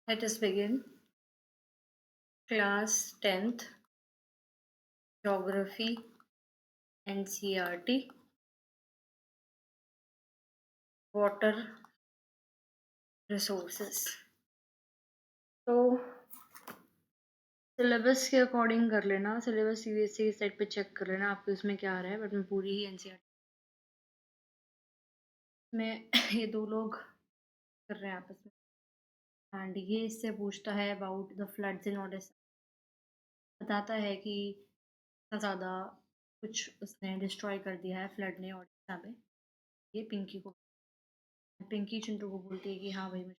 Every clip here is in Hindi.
Let us begin. Class 10th, Geography, NCERT, Water Resources. तो सिलेबस के अकॉर्डिंग कर लेना, सिलेबस सीबीएसई की साइट पे चेक कर लेना आपके उसमें क्या आ रहा है, बट मैं पूरी ही एनसीईआरटी में ये दो लोग कर रहे हैं आपस में। एंड ये इससे पूछता है अबाउट द फ्लड्स इन ओडिशा, बताता है कि इतना ज़्यादा कुछ उसने डिस्ट्रॉय कर दिया है फ्लड ने ओडिशा में। ये पिंकी चिंटू को बोलती है कि हाँ भाई, मुझे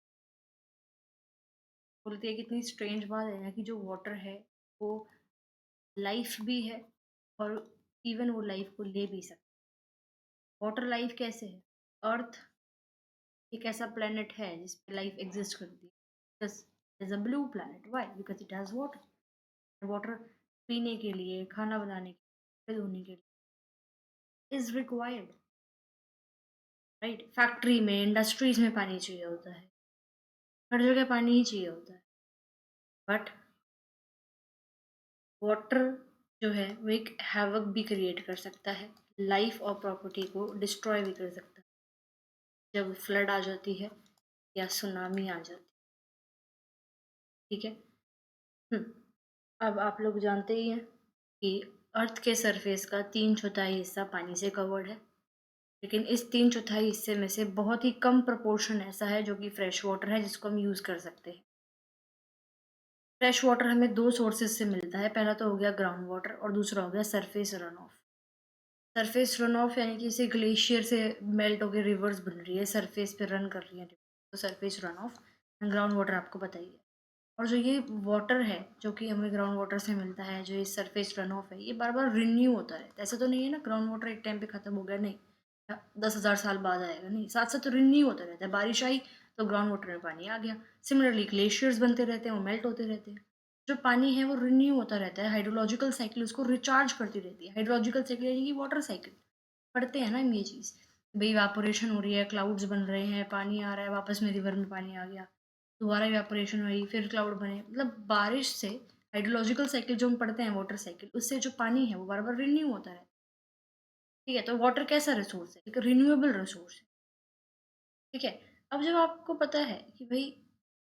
बोलती है कि इतनी स्ट्रेंज बात है ना कि जो वाटर है वो लाइफ भी है और इवन वो लाइफ को ले भी सकता है। वाटर लाइफ कैसे है? अर्थ एक ऐसा प्लेनेट है जिस पे लाइफ एग्जिस्ट करती है, because is a blue planet. Why? Because it has water. Water पीने के लिए, खाना बनाने के लिए, धोने के लिए इज रिक्वायर्ड, राइट? फैक्ट्री में, इंडस्ट्रीज में पानी चाहिए होता है, हर जगह पानी ही चाहिए होता है। बट वाटर जो है वो एक हैवक भी क्रिएट कर सकता है, लाइफ और प्रॉपर्टी को डिस्ट्रॉय भी कर सकता है जब फ्लड आ जाती है या सुनामी आ जाती है। ठीक है। अब आप लोग जानते ही हैं कि अर्थ के सरफेस का 3/4 हिस्सा पानी से कवर्ड है, लेकिन इस 3/4 हिस्से में से बहुत ही कम प्रपोर्शन ऐसा है जो कि फ्रेश वाटर है जिसको हम यूज़ कर सकते हैं। फ्रेश वाटर हमें दो सोर्सेज से मिलता है, पहला तो हो गया ग्राउंड वाटर और दूसरा हो गया surface run of. Surface run of यानी कि इसे ग्लेशियर से मेल्ट होकर रिवर्स बन रही है, सरफेस पे रन कर रही है, तो surface run of. Ground water आपको पता ही है। और जो ये वाटर है जो कि हमें ग्राउंड वाटर से मिलता है, जो ये सरफेस रन ऑफ है, ये बार बार रिन्यू होता रहता है। ऐसा तो नहीं है ना ग्राउंड वाटर एक टाइम पे खत्म हो गया, नहीं, 10,000 साल बाद आएगा, नहीं, साथ साथ तो रिन्यू होता रहता है। बारिश आई तो ग्राउंड वाटर में पानी आ गया, सिमिलरली ग्लेशियर्स बनते रहते हैं, वो मेल्ट होते रहते हैं। जो पानी है वो रिन्यू होता रहता है, हाइड्रोलॉजिकल साइकिल उसको रिचार्ज करती रहती है। हाइड्रोलॉजिकल साइकिल यानी कि वाटर साइकिल, पढ़ते हैं ना हम ये चीज़, भाई इवापोरेशन हो रही है, क्लाउड्स बन रहे हैं, पानी आ रहा है, वापस में रिवर में पानी आ गया, दोबारा इवापोरेशन हुई, फिर क्लाउड बने, मतलब बारिश से हाइड्रोलॉजिकल साइकिल जो हम पढ़ते हैं, वाटर साइकिल, उससे जो पानी है वो बार बार रिन्यू होता है। ठीक है, तो वाटर कैसा रिसोर्स है? एक रिन्यूएबल रिसोर्स है। ठीक है। अब जब आपको पता है कि भाई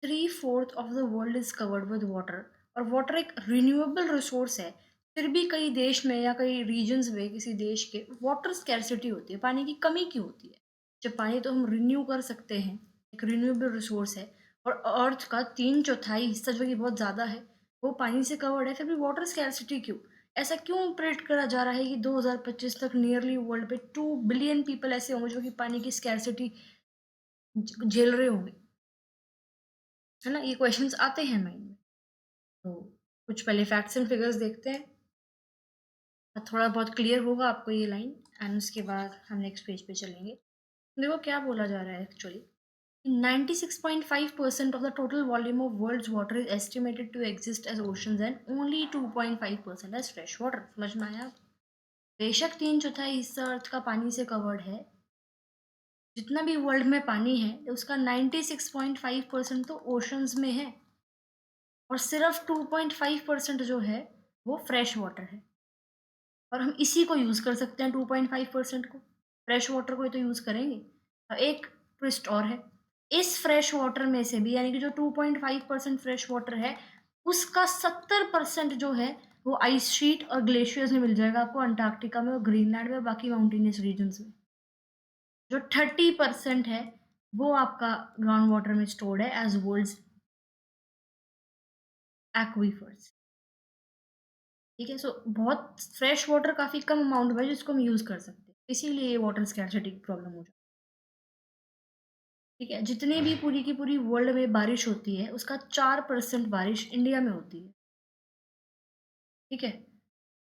3/4 of the world is covered with water, और वाटर एक रिन्यूएबल रिसोर्स है, फिर भी कई देश में या कई रीजन्स में किसी देश के वाटर स्कैरसिटी होती है, पानी की कमी क्यों होती है? जब पानी तो हम रिन्यू कर सकते हैं, एक रिन्यूएबल रिसोर्स है, और अर्थ का 3/4 हिस्सा जो कि बहुत ज़्यादा है वो पानी से कवर्ड है, फिर भी वाटर स्कैरसिटी क्यों? ऐसा क्यों प्रेडिक्ट करा जा रहा है कि 2025 तक नियरली वर्ल्ड पे 2 बिलियन पीपल ऐसे होंगे जो कि पानी की स्कैरसिटी झेल रहे होंगे? है ना, ये क्वेश्चंस आते हैं माइंड में। तो कुछ पहले फैक्ट्स एंड फिगर्स देखते हैं, थोड़ा बहुत क्लियर होगा आपको ये लाइन, एंड उसके बाद हम नेक्स्ट पेज पे चलेंगे। देखो क्या बोला जा रहा है actually. 96.5% of the total volume of world's water is estimated to exist as oceans and only 2.5% as fresh water। समझ में आया? बेशक 3/4 हिस्सा अर्थ का पानी से कवर्ड है, जितना भी वर्ल्ड में पानी है उसका 96.5% तो ओशंस में है, और सिर्फ 2.5% जो है वो फ्रेश वाटर है। और हम इसी को यूज़ कर सकते हैं, 2.5% को, फ्रेश वाटर को ही तो यूज़ करेंगे। एक ट्विस्ट और है, इस फ्रेश वाटर में से भी, यानी कि जो 2.5% फ्रेश वाटर है, उसका 70% जो है वो आइस शीट और ग्लेशियर्स में मिल जाएगा आपको, अंटार्कटिका में और ग्रीनलैंड में, बाकी माउंटेनियस रीजन्स में। जो 30% है वो आपका ग्राउंड वाटर में स्टोर्ड है एज वर्ल्ड्स एक्वीफर्स। ठीक है, सो बहुत फ्रेश वाटर काफ़ी कम अमाउंट में है जिसको हम यूज़ कर सकते हैं, इसीलिए ये वाटर स्कैरसिटी की प्रॉब्लम हो जाती है। ठीक है, जितनी भी पूरी की पूरी वर्ल्ड में बारिश होती है उसका 4% बारिश इंडिया में होती है। ठीक है,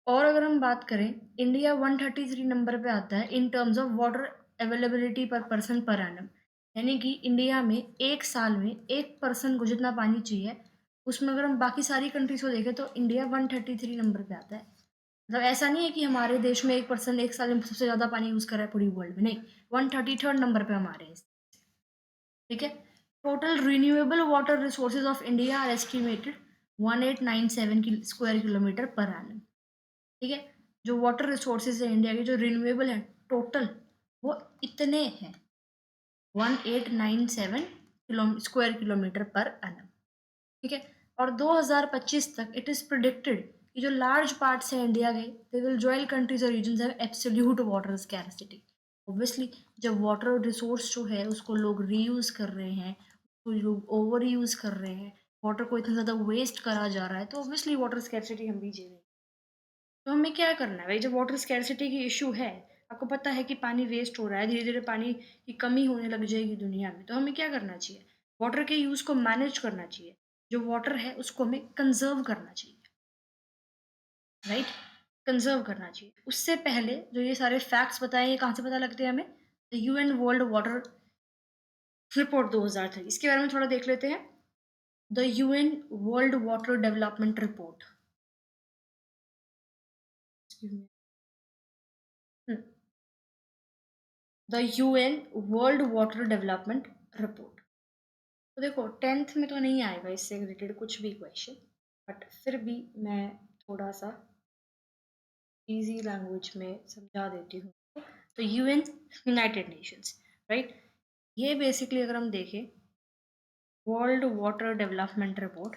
और अगर हम बात करें, इंडिया 133 नंबर पे आता है in terms of water availability पर पर्सन पर एनम, यानी कि इंडिया में एक साल में एक पर्सन को जितना पानी चाहिए, उसमें अगर हम बाकी सारी कंट्रीज को देखें तो इंडिया 133 नंबर पे आता है। मतलब ऐसा नहीं है कि हमारे देश में एक पर्सन एक साल में सबसे ज़्यादा पानी यूज़ कर रहा है पूरी वर्ल्ड में, नहीं, 133rd नंबर पे हम आ रहे हैं। ठीक है, total renewable water resources of India are estimated 1897 square kilometre per annum. ठीक है, जो वाटर रिसोर्सेज है इंडिया के जो रिन्यूएबल है टोटल, वो इतने हैं 1897 स्क्वायर किलोमीटर पर एनम। ठीक है, और 2025 तक इट इज प्रिडिक्टेड कि जो लार्ज पार्ट्स है इंडिया के, दे विल ज्वाइल कंट्रीज और region have absolute water scarcity. Obviously जब वाटर रिसोर्स जो है उसको लोग रीयूज कर रहे हैं, उसको लोग ओवर यूज कर रहे हैं, वाटर को इतना ज़्यादा वेस्ट करा जा रहा है, तो ऑब्वियसली वाटर स्कैरसिटी हम भी जी रहे हैं। तो हमें क्या करना है भाई, जब वाटर स्कैरसिटी की इशू है, आपको पता है कि पानी वेस्ट हो रहा है, धीरे धीरे पानी की कमी होने लग जाएगी दुनिया में, तो हमें क्या करना चाहिए, वाटर के यूज़ को मैनेज करना चाहिए, जो वाटर है उसको हमें कंजर्व करना चाहिए, राइट, कंजर्व करना चाहिए। उससे पहले जो ये सारे फैक्ट्स बताए, ये कहाँ से पता लगते हैं हमें, the UN world water report 2003, इसके बारे में थोड़ा देख लेते हैं। The UN world water development report, the UN world water development report. तो देखो 10th में तो नहीं आएगा इससे रिलेटेड कुछ भी क्वेश्चन, बट फिर भी मैं थोड़ा सा इजी लैंग्वेज में समझा देती हूँ। तो यूएन, यूनाइटेड नेशंस, राइट, ये बेसिकली अगर हम देखें world water development report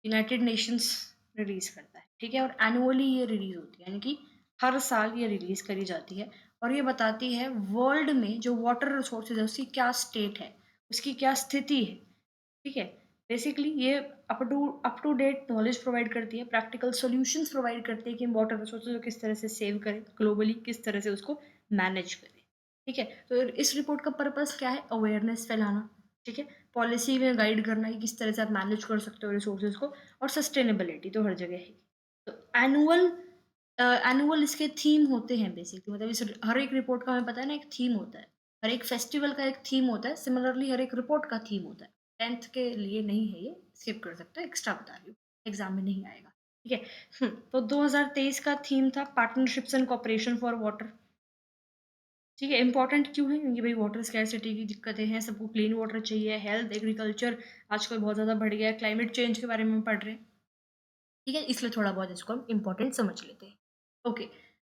United Nations release करता है, ठीक है, और एनुअली ये रिलीज होती है, यानी कि हर साल ये रिलीज करी जाती है, और ये बताती है वर्ल्ड में जो वाटर रिसोर्सेज है उसकी क्या स्टेट है, उसकी क्या स्थिति है। ठीक है, बेसिकली ये up to date knowledge provide करती है, प्रैक्टिकल सॉल्यूशंस प्रोवाइड करती है कि हम वाटर रिसोर्सेज को किस तरह से सेव करें, ग्लोबली किस तरह से उसको मैनेज करें। ठीक है, तो इस रिपोर्ट का पर्पस क्या है, अवेयरनेस फैलाना, ठीक है, पॉलिसी में गाइड करना कि किस तरह से आप मैनेज कर सकते हो रिसोर्सेज को, और सस्टेनेबिलिटी तो हर जगह है। तो एनुअल इसके थीम होते हैं बेसिकली, मतलब इस हर एक रिपोर्ट का हमें पता है ना, एक थीम होता है, हर एक फेस्टिवल का एक थीम होता है, सिमिलरली हर एक रिपोर्ट का थीम होता है। 10th के लिए नहीं है, ये स्किप कर सकते हो, एक्स्ट्रा बता रही हूँ, एग्जाम में नहीं आएगा। ठीक है, तो 2023 का थीम था partnerships and cooperation for water. ठीक है, इंपॉर्टेंट क्यों है, क्योंकि भाई वाटर स्कैरसिटी की दिक्कतें हैं, सबको क्लीन वाटर चाहिए, हेल्थ, एग्रीकल्चर आजकल बहुत ज़्यादा बढ़ गया है, क्लाइमेट चेंज के बारे में हम पढ़ रहे हैं। ठीक है, इसलिए थोड़ा बहुत इसको हम इम्पोर्टेंट समझ लेते हैं। ओके,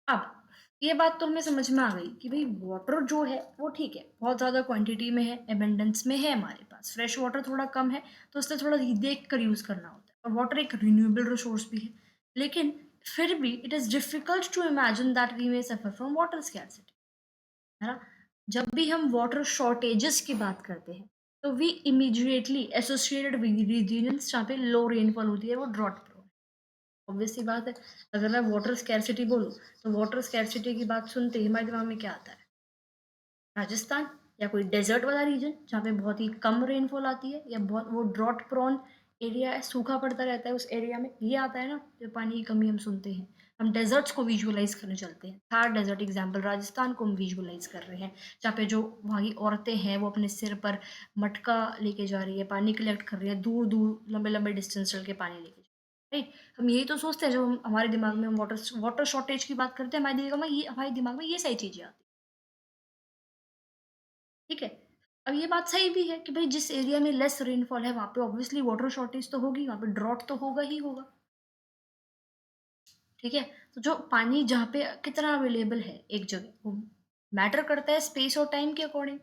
अब ये बात तो हमें समझ में आ गई कि भाई वाटर जो है वो ठीक है, बहुत ज़्यादा क्वांटिटी में है, एबेंडेंस में है हमारे पास, फ्रेश वाटर थोड़ा कम है, तो उससे थोड़ा देख कर यूज़ करना होता है, और वाटर एक रिन्यूएबल रिसोर्स भी है, लेकिन फिर भी it is difficult to imagine that we may suffer from water scarcity, है ना। जब भी हम वाटर शॉर्टेजेस की बात करते हैं, तो we immediately associated with regions जहाँ पे लो रेनफॉल होती है, वो ड्रॉट प्रोन। ऑब्वियस सी बात है, अगर मैं वाटर स्कैरसिटी बोलूँ, तो वाटर स्कैरसिटी की बात सुनते ही हमारे दिमाग में क्या आता है, राजस्थान, या कोई डेजर्ट वाला रीजन जहाँ पे बहुत ही कम रेनफॉल आती है, या बहुत वो ड्रॉट प्रोन एरिया है, सूखा पड़ता रहता है उस एरिया में, ये आता है ना, जो पानी की कमी हम सुनते हैं। हम डेजर्ट्स को विजुअलाइज करने चलते हैं, थार डेजर्ट एग्जाम्पल, राजस्थान को हम विजुअलाइज कर रहे हैं, जहाँ पे जो वहाँ की औरतें हैं वो अपने सिर पर मटका लेके जा रही है, पानी कलेक्ट कर रही है, दूर दूर लंबे लंबे डिस्टेंस चल के पानी लेके, राइट। हम यही तो सोचते हैं जब हम हमारे दिमाग में हम वाटर वाटर शॉर्टेज की बात करते हैं, हमारे दिमाग में ये सही चीजें आती हैं। ठीक है, अब ये बात सही भी है कि भाई जिस एरिया में लेस रेनफॉल है वहाँ पे ऑब्वियसली वाटर शॉर्टेज तो होगी, वहाँ पे ड्रॉट तो होगा ही होगा। ठीक है, तो जो पानी जहाँ पे कितना अवेलेबल है एक जगह, वो मैटर करता है स्पेस और टाइम के अकॉर्डिंग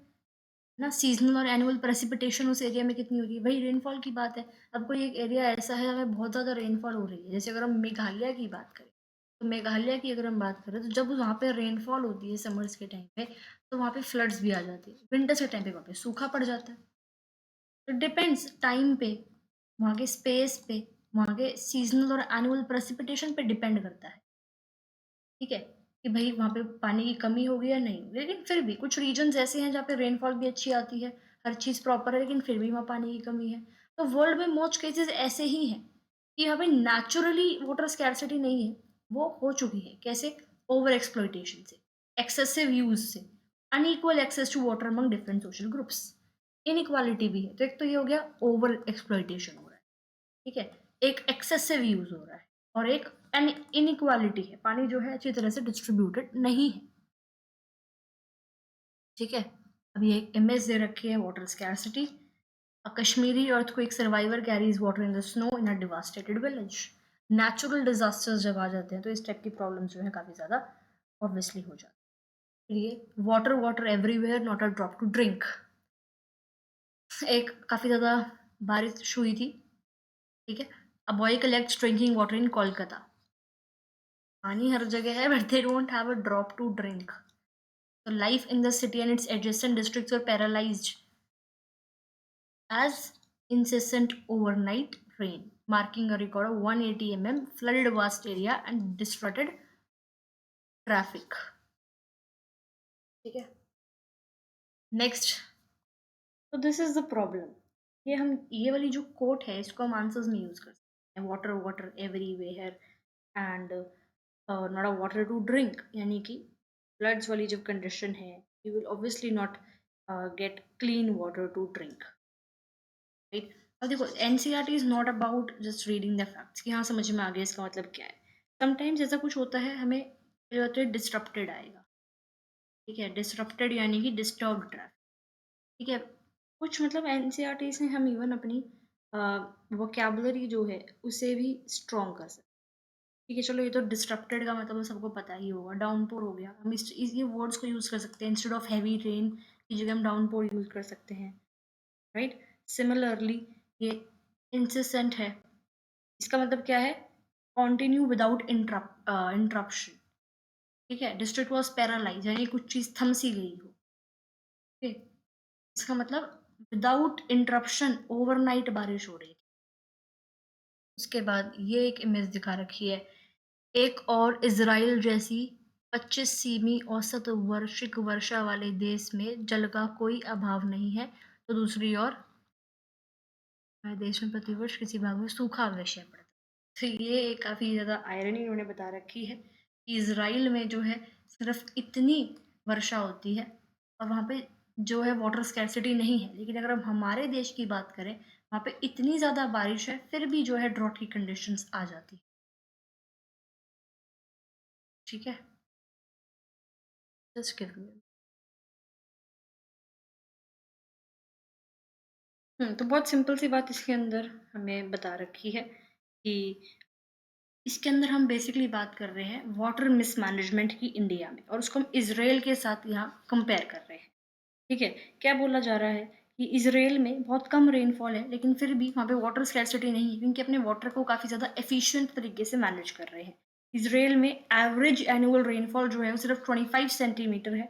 ना, सीजनल और एनुअल प्रेसिपिटेशन उस एरिया में कितनी होगी, वही रेनफॉल की बात है। अब कोई एक एरिया ऐसा है हमें बहुत ज़्यादा रेनफॉल हो रही है, जैसे अगर हम मेघालय की बात करें, तो मेघालय की अगर हम बात करें, तो जब वहाँ पे रेनफॉल होती है समर्स के टाइम पे, तो वहाँ पे फ्लड्स भी आ जाती है, विंटर्स के टाइम पे वहाँ पे सूखा पड़ जाता है। इट डिपेंड्स टाइम पे, वहाँ के स्पेस पे, वहाँ के सीजनल और एनुअल प्रेसिपिटेशन पे डिपेंड करता है। ठीक है, कि भाई वहाँ पे पानी की कमी होगी या नहीं, लेकिन फिर भी कुछ रीजन्स ऐसे हैं जहाँ पे रेनफॉल भी अच्छी आती है, हर चीज़ प्रॉपर है, लेकिन फिर भी वहाँ पानी की कमी है। तो वर्ल्ड में मोस्ट केसेस ऐसे ही हैं कि यहाँ पे नेचुरली वाटर स्कैरसिटी नहीं है, वो हो चुकी है, कैसे, ओवर एक्सप्लॉइटेशन से, एक्सेसिव यूज से, unequal access to water among different social groups, inequality भी है। तो एक तो ये हो गया ओवर एक्सप्लॉइटेशन हो रहा है, ठीक है, एक एक्सेसिव यूज हो रहा है, और एक एन इनइक्वालिटी है, पानी जो है अच्छी तरह से डिस्ट्रीब्यूटेड नहीं है। ठीक है, अब ये इमेज दे रखी है water scarcity, A Kashmiri earthquake survivor carries water in the snow in a devastated village. Natural disasters जब आ जाते हैं तो इस टाइप की प्रॉब्लम्स जो है काफ़ी ज़्यादा ऑब्वियसली हो जाती है। फिर ये water water everywhere not a drop to drink. एक काफ़ी ज़्यादा बारिश हुई थी, ठीक है। A boy collects drinking water in Kolkata. पानी हर जगह है but they don't have a drop to drink. So life in the city and its adjacent districts were paralyzed as incessant overnight rain, marking a record of 180 flooded vast area and disrupted traffic. ठीक है, नेक्स्ट। तो दिस इज द प्रॉब्लम। ये वाली जो कोट है इसको हम आंसर्स में यूज कर सकते हैं। Water water everywhere and not a water to drink, यानी कि फ्लड्स वाली जब कंडीशन है you will obviously not get clean water to drink, right. अब देखो NCERT is not about just reading the facts कि हाँ समझ में आ गया इसका मतलब क्या है। समटाइम्स ऐसा कुछ होता है हमें डिस्टरप्टेड आएगा, ठीक है। डिस्टरप्टेड यानी कि डिस्टर्ब ट्रैफिक, ठीक है। कुछ मतलब एनसीईआरटी से हम इवन अपनी वोकैबुलरी जो है उसे भी स्ट्रॉन्ग कर सकते हैं, ठीक है। चलो ये तो डिस्टरप्टेड का मतलब सबको पता ही होगा, डाउनपोर हो गया। हम ये वर्ड्स को यूज़ कर सकते हैं, इंस्टेड ऑफ हैवी रेन की जगह हम डाउनपोर यूज़ कर सकते हैं, राइट। सिमिलरली ये इंसिसेंट है, इसका मतलब क्या है, कॉन्टिन्यू विदाउट इंटरप्शन, ठीक है। डिस्ट्रिक्ट वॉज पैरालाइज यानी कुछ चीज़ थम सी गई हो, ठीक है। इसका मतलब विदाउट इंटरप्शन ओवरनाइट बारिश हो रही थी। उसके बाद ये एक इमेज दिखा रखी है, एक और इजराइल जैसी 25 सीमी औसत वार्षिक वर्षा वाले देश में जल का कोई अभाव नहीं है, तो दूसरी ओर हमारे देश में प्रतिवर्ष किसी भाग में सूखा अवश्य पड़ता है। तो ये काफ़ी ज़्यादा आयरनी इन्होंने बता रखी है कि इजराइल में जो है सिर्फ इतनी वर्षा होती है और वहाँ पे जो है वाटर स्कैर्सिटी नहीं है, लेकिन अगर हम हमारे देश की बात करें वहाँ पे इतनी ज़्यादा बारिश है फिर भी जो है ड्रॉट की कंडीशंस आ जाती है, ठीक है। जस्ट गिव मी। तो बहुत सिंपल सी बात इसके अंदर हमें बता रखी है कि इसके अंदर हम बेसिकली बात कर रहे हैं वाटर मिसमैनेजमेंट की इंडिया में, और उसको हम इसराइल के साथ यहाँ कंपेयर कर रहे हैं, ठीक है। क्या बोला जा रहा है कि इसराइल में बहुत कम रेनफॉल है लेकिन फिर भी वहाँ पे वाटर स्कैर्सिटी नहीं है क्योंकि अपने वाटर को काफ़ी ज़्यादा एफिशिएंट तरीके से मैनेज कर रहे हैं। इसराइल में एवरेज एनुअल रेनफॉल जो है वो सिर्फ 25 सेंटीमीटर है,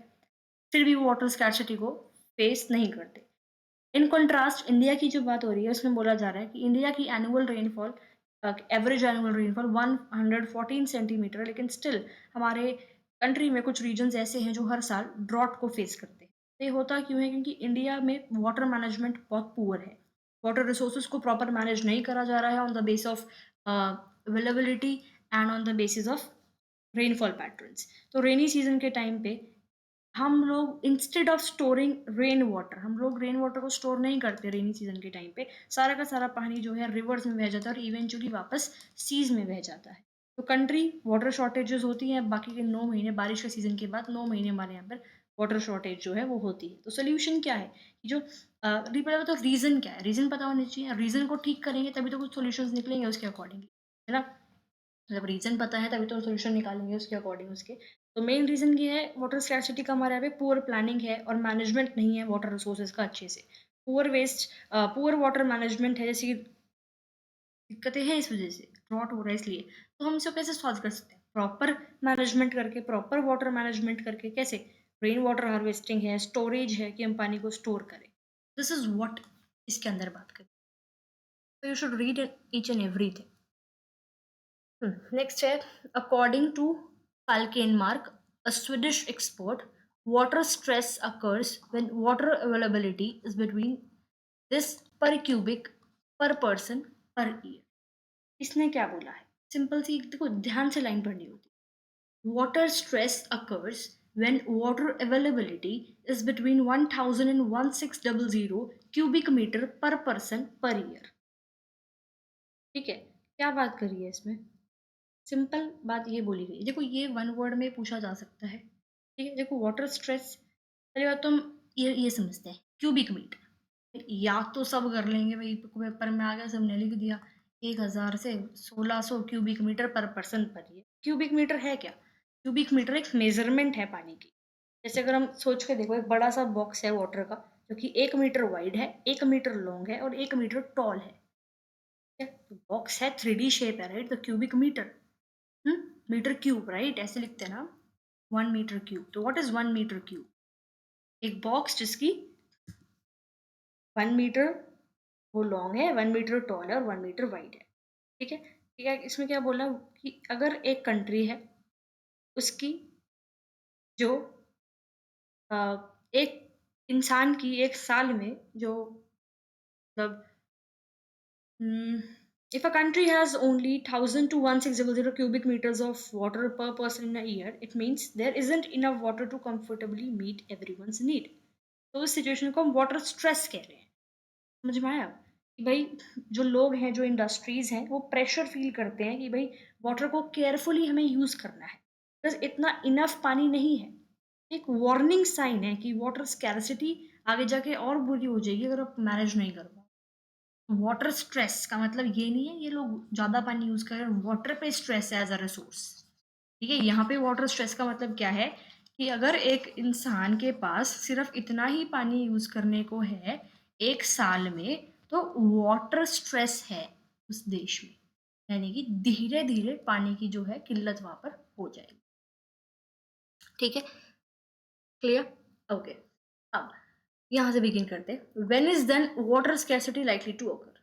फिर भी वो वाटर स्कैर्सिटी को फेस नहीं करते। इन कंट्रास्ट इंडिया की जो बात हो रही है उसमें बोला जा रहा है कि इंडिया की annual rainfall average annual rainfall 114 centimetre है, लेकिन स्टिल हमारे कंट्री में कुछ रीजन्स ऐसे हैं जो हर साल ड्रॉट को फेस करते हैं। तो ये होता क्यों है, क्योंकि इंडिया में वाटर मैनेजमेंट बहुत पुअर है, वाटर रिसोर्सेज को प्रॉपर मैनेज नहीं करा जा रहा है on the base of availability and on the basis of rainfall patterns. तो रेनी सीजन के टाइम पे हम लोग instead of storing rain water, हम लोग रेन वाटर को स्टोर नहीं करते रेनी सीजन के टाइम पे, सारा का सारा पानी जो है रिवर्स में बह जाता है और इवेंचुअली वापस सीज में बह जाता है। तो कंट्री वाटर शॉर्टेजेस होती हैं, बाकी के 9 महीने बारिश के सीजन के बाद 9 महीने हमारे यहाँ पर वाटर शॉर्टेज जो है वो होती है। तो सोल्यूशन क्या है, जो तो रीजन क्या है, रीजन पता होना चाहिए। रीजन को ठीक करेंगे तभी तो कुछ सोल्यूशन निकलेंगे उसके अकॉर्डिंगली, है ना। जब रीजन पता है तभी तो सोल्यूशन निकालेंगे उसके अकॉर्डिंग उसके। तो मेन रीजन ये है वाटर स्कैर्सिटी का हमारे यहाँ पे पुअर प्लानिंग है और मैनेजमेंट नहीं है वाटर रिसोर्सेज का अच्छे से। Poor waste poor water management है, जैसे कि दिक्कतें हैं इस वजह से ड्रॉट हो रहा है इसलिए। तो हम इसको कैसे सॉल्व कर सकते हैं, प्रॉपर मैनेजमेंट करके, प्रॉपर वाटर मैनेजमेंट करके। कैसे, रेन वाटर हार्वेस्टिंग है, स्टोरेज है कि हम पानी को स्टोर करें। दिस इज व्हाट इसके अंदर बात करें। तो you should read each and everything. Next है, according to Falkenmark, a Swedish expert, water stress occurs when water availability is between this per cubic per person per year. इसने क्या बोला है, सिंपल सी देखो ध्यान से लाइन पढ़नी होती है। Water stress occurs when water availability is between 1000 and 1600 cubic meter per person per year, ठीक है। क्या बात करी है इसमें, सिंपल बात ये बोली गई। देखो ये वन वर्ड में पूछा जा सकता है, ठीक है। देखो वाटर स्ट्रेस, पहली बात तो हम ये समझते हैं क्यूबिक मीटर, या तो सब कर लेंगे भाई, पेपर में आ गया सबने लिख दिया 1000 से 1600 cubic metre per person per year. Cubic metre है क्या? क्यूबिक मीटर एक मेजरमेंट है पानी की। जैसे अगर हम सोच के देखो, एक बड़ा सा बॉक्स है वाटर का, जो कि 1 मीटर वाइड है, 1 मीटर लॉन्ग है और 1 मीटर टॉल है। तो बॉक्स है, 3D शेप है, राइट? तो cubic metre, metre cube, right? ऐसे लिखते हैं ना, 1 मीटर क्यूब। तो व्हाट इज 1 मीटर क्यूब? एक बॉक्स जिसकी 1 मीटर वो लॉन्ग है, 1 मीटर टॉल है और 1 मीटर वाइड है। ठीक है, ठीक है। इसमें क्या बोला कि अगर एक कंट्री है, उसकी जो अ, एक इंसान की एक साल में जो मतलब, if a country has only 1000 to 1600 cubic meters of water per person in a year, it means there isn't enough water to comfortably meet everyone's need. तो इस सिचुएशन को हम वाटर स्ट्रेस कह रहे हैं। समझ में आया? कि भाई जो लोग हैं, जो इंडस्ट्रीज हैं, वो प्रेशर फील करते हैं कि भाई वाटर को केयरफुली हमें यूज करना है, बिकॉज इतना इनफ पानी नहीं है। एक वार्निंग साइन है कि वाटर स्कैरसिटी आगे जाके और बुरी हो जाएगी अगर आप मैनेज नहीं कर पाओ। वाटर स्ट्रेस का मतलब ये नहीं है ये लोग ज्यादा पानी यूज कर रहे हैं, वाटर पे स्ट्रेस है एज अ रिसोर्स। ठीक है, यहाँ पे वाटर स्ट्रेस का मतलब क्या है कि अगर एक इंसान के पास सिर्फ इतना ही पानी यूज करने को है एक साल में, तो वाटर स्ट्रेस है उस देश में, यानी कि धीरे धीरे पानी की जो है किल्लत वहां पर हो जाएगी। ठीक है, क्लियर? ओके। अब यहां से बिगिन करते हैं। When is then water scarcity likely to occur?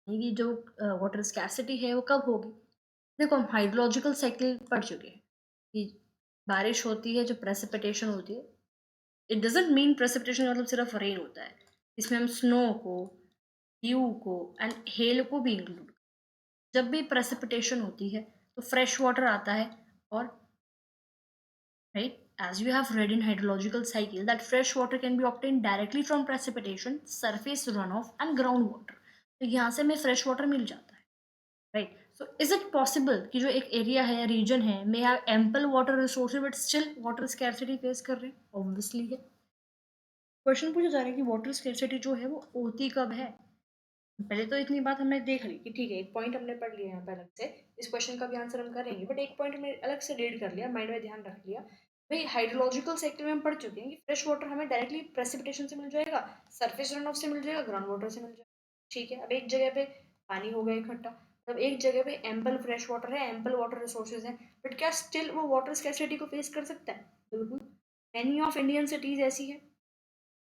ये जो वाटर स्कैरसिटी है वो कब होगी? देखो, हम हाइड्रोलॉजिकल साइकिल पढ़ चुके हैं कि बारिश होती है, जो प्रेसिपिटेशन होती है, इट डजेंट मीन प्रेसिपिटेशन मतलब सिर्फ रेन होता है। इसमें हम स्नो को, ड्यू को एंड हेल को भी इंक्लूड। जब भी प्रेसिपिटेशन होती है तो फ्रेश वाटर आता है, और right, as you have read in hydrological cycle that fresh water can be obtained directly from precipitation, surface runoff and groundwater। तो यहाँ से हमें फ्रेश वाटर मिल जाता है, right? So is it possible कि जो एक एरिया है, रीजन है, may have ample water resources but still water scarcity face कर रहे हैं? ऑब्वियसली है। क्वेश्चन पूछा जा रहा है कि वाटर स्कैरसिटी जो है वो होती कब है? पहले तो इतनी बात हमने देख ली कि ठीक है, एक पॉइंट हमने पढ़ लिया यहाँ पे अलग से, इस क्वेश्चन का भी आंसर हम करेंगे, बट एक पॉइंट हमने अलग से रीड कर लिया, माइंड में ध्यान रख लिया। भाई हाइड्रोलॉजिकल साइकिल में हम पढ़ चुके हैं कि फ्रेश वाटर हमें डायरेक्टली प्रेसिपिटेशन से मिल जाएगा, सरफेस रन ऑफ से मिल जाएगा, ग्राउंड वाटर से मिल जाएगा। ठीक है, अब एक जगह पे पानी हो गया इकट्ठा, तब एक जगह पे एम्पल फ्रेश वाटर है, एम्पल वाटर रिसोर्सेज है, बट क्या स्टिल वो वाटर स्कैरसिटी को फेस कर सकता है? बिल्कुल। मैनी ऑफ इंडियन सिटीज ऐसी है।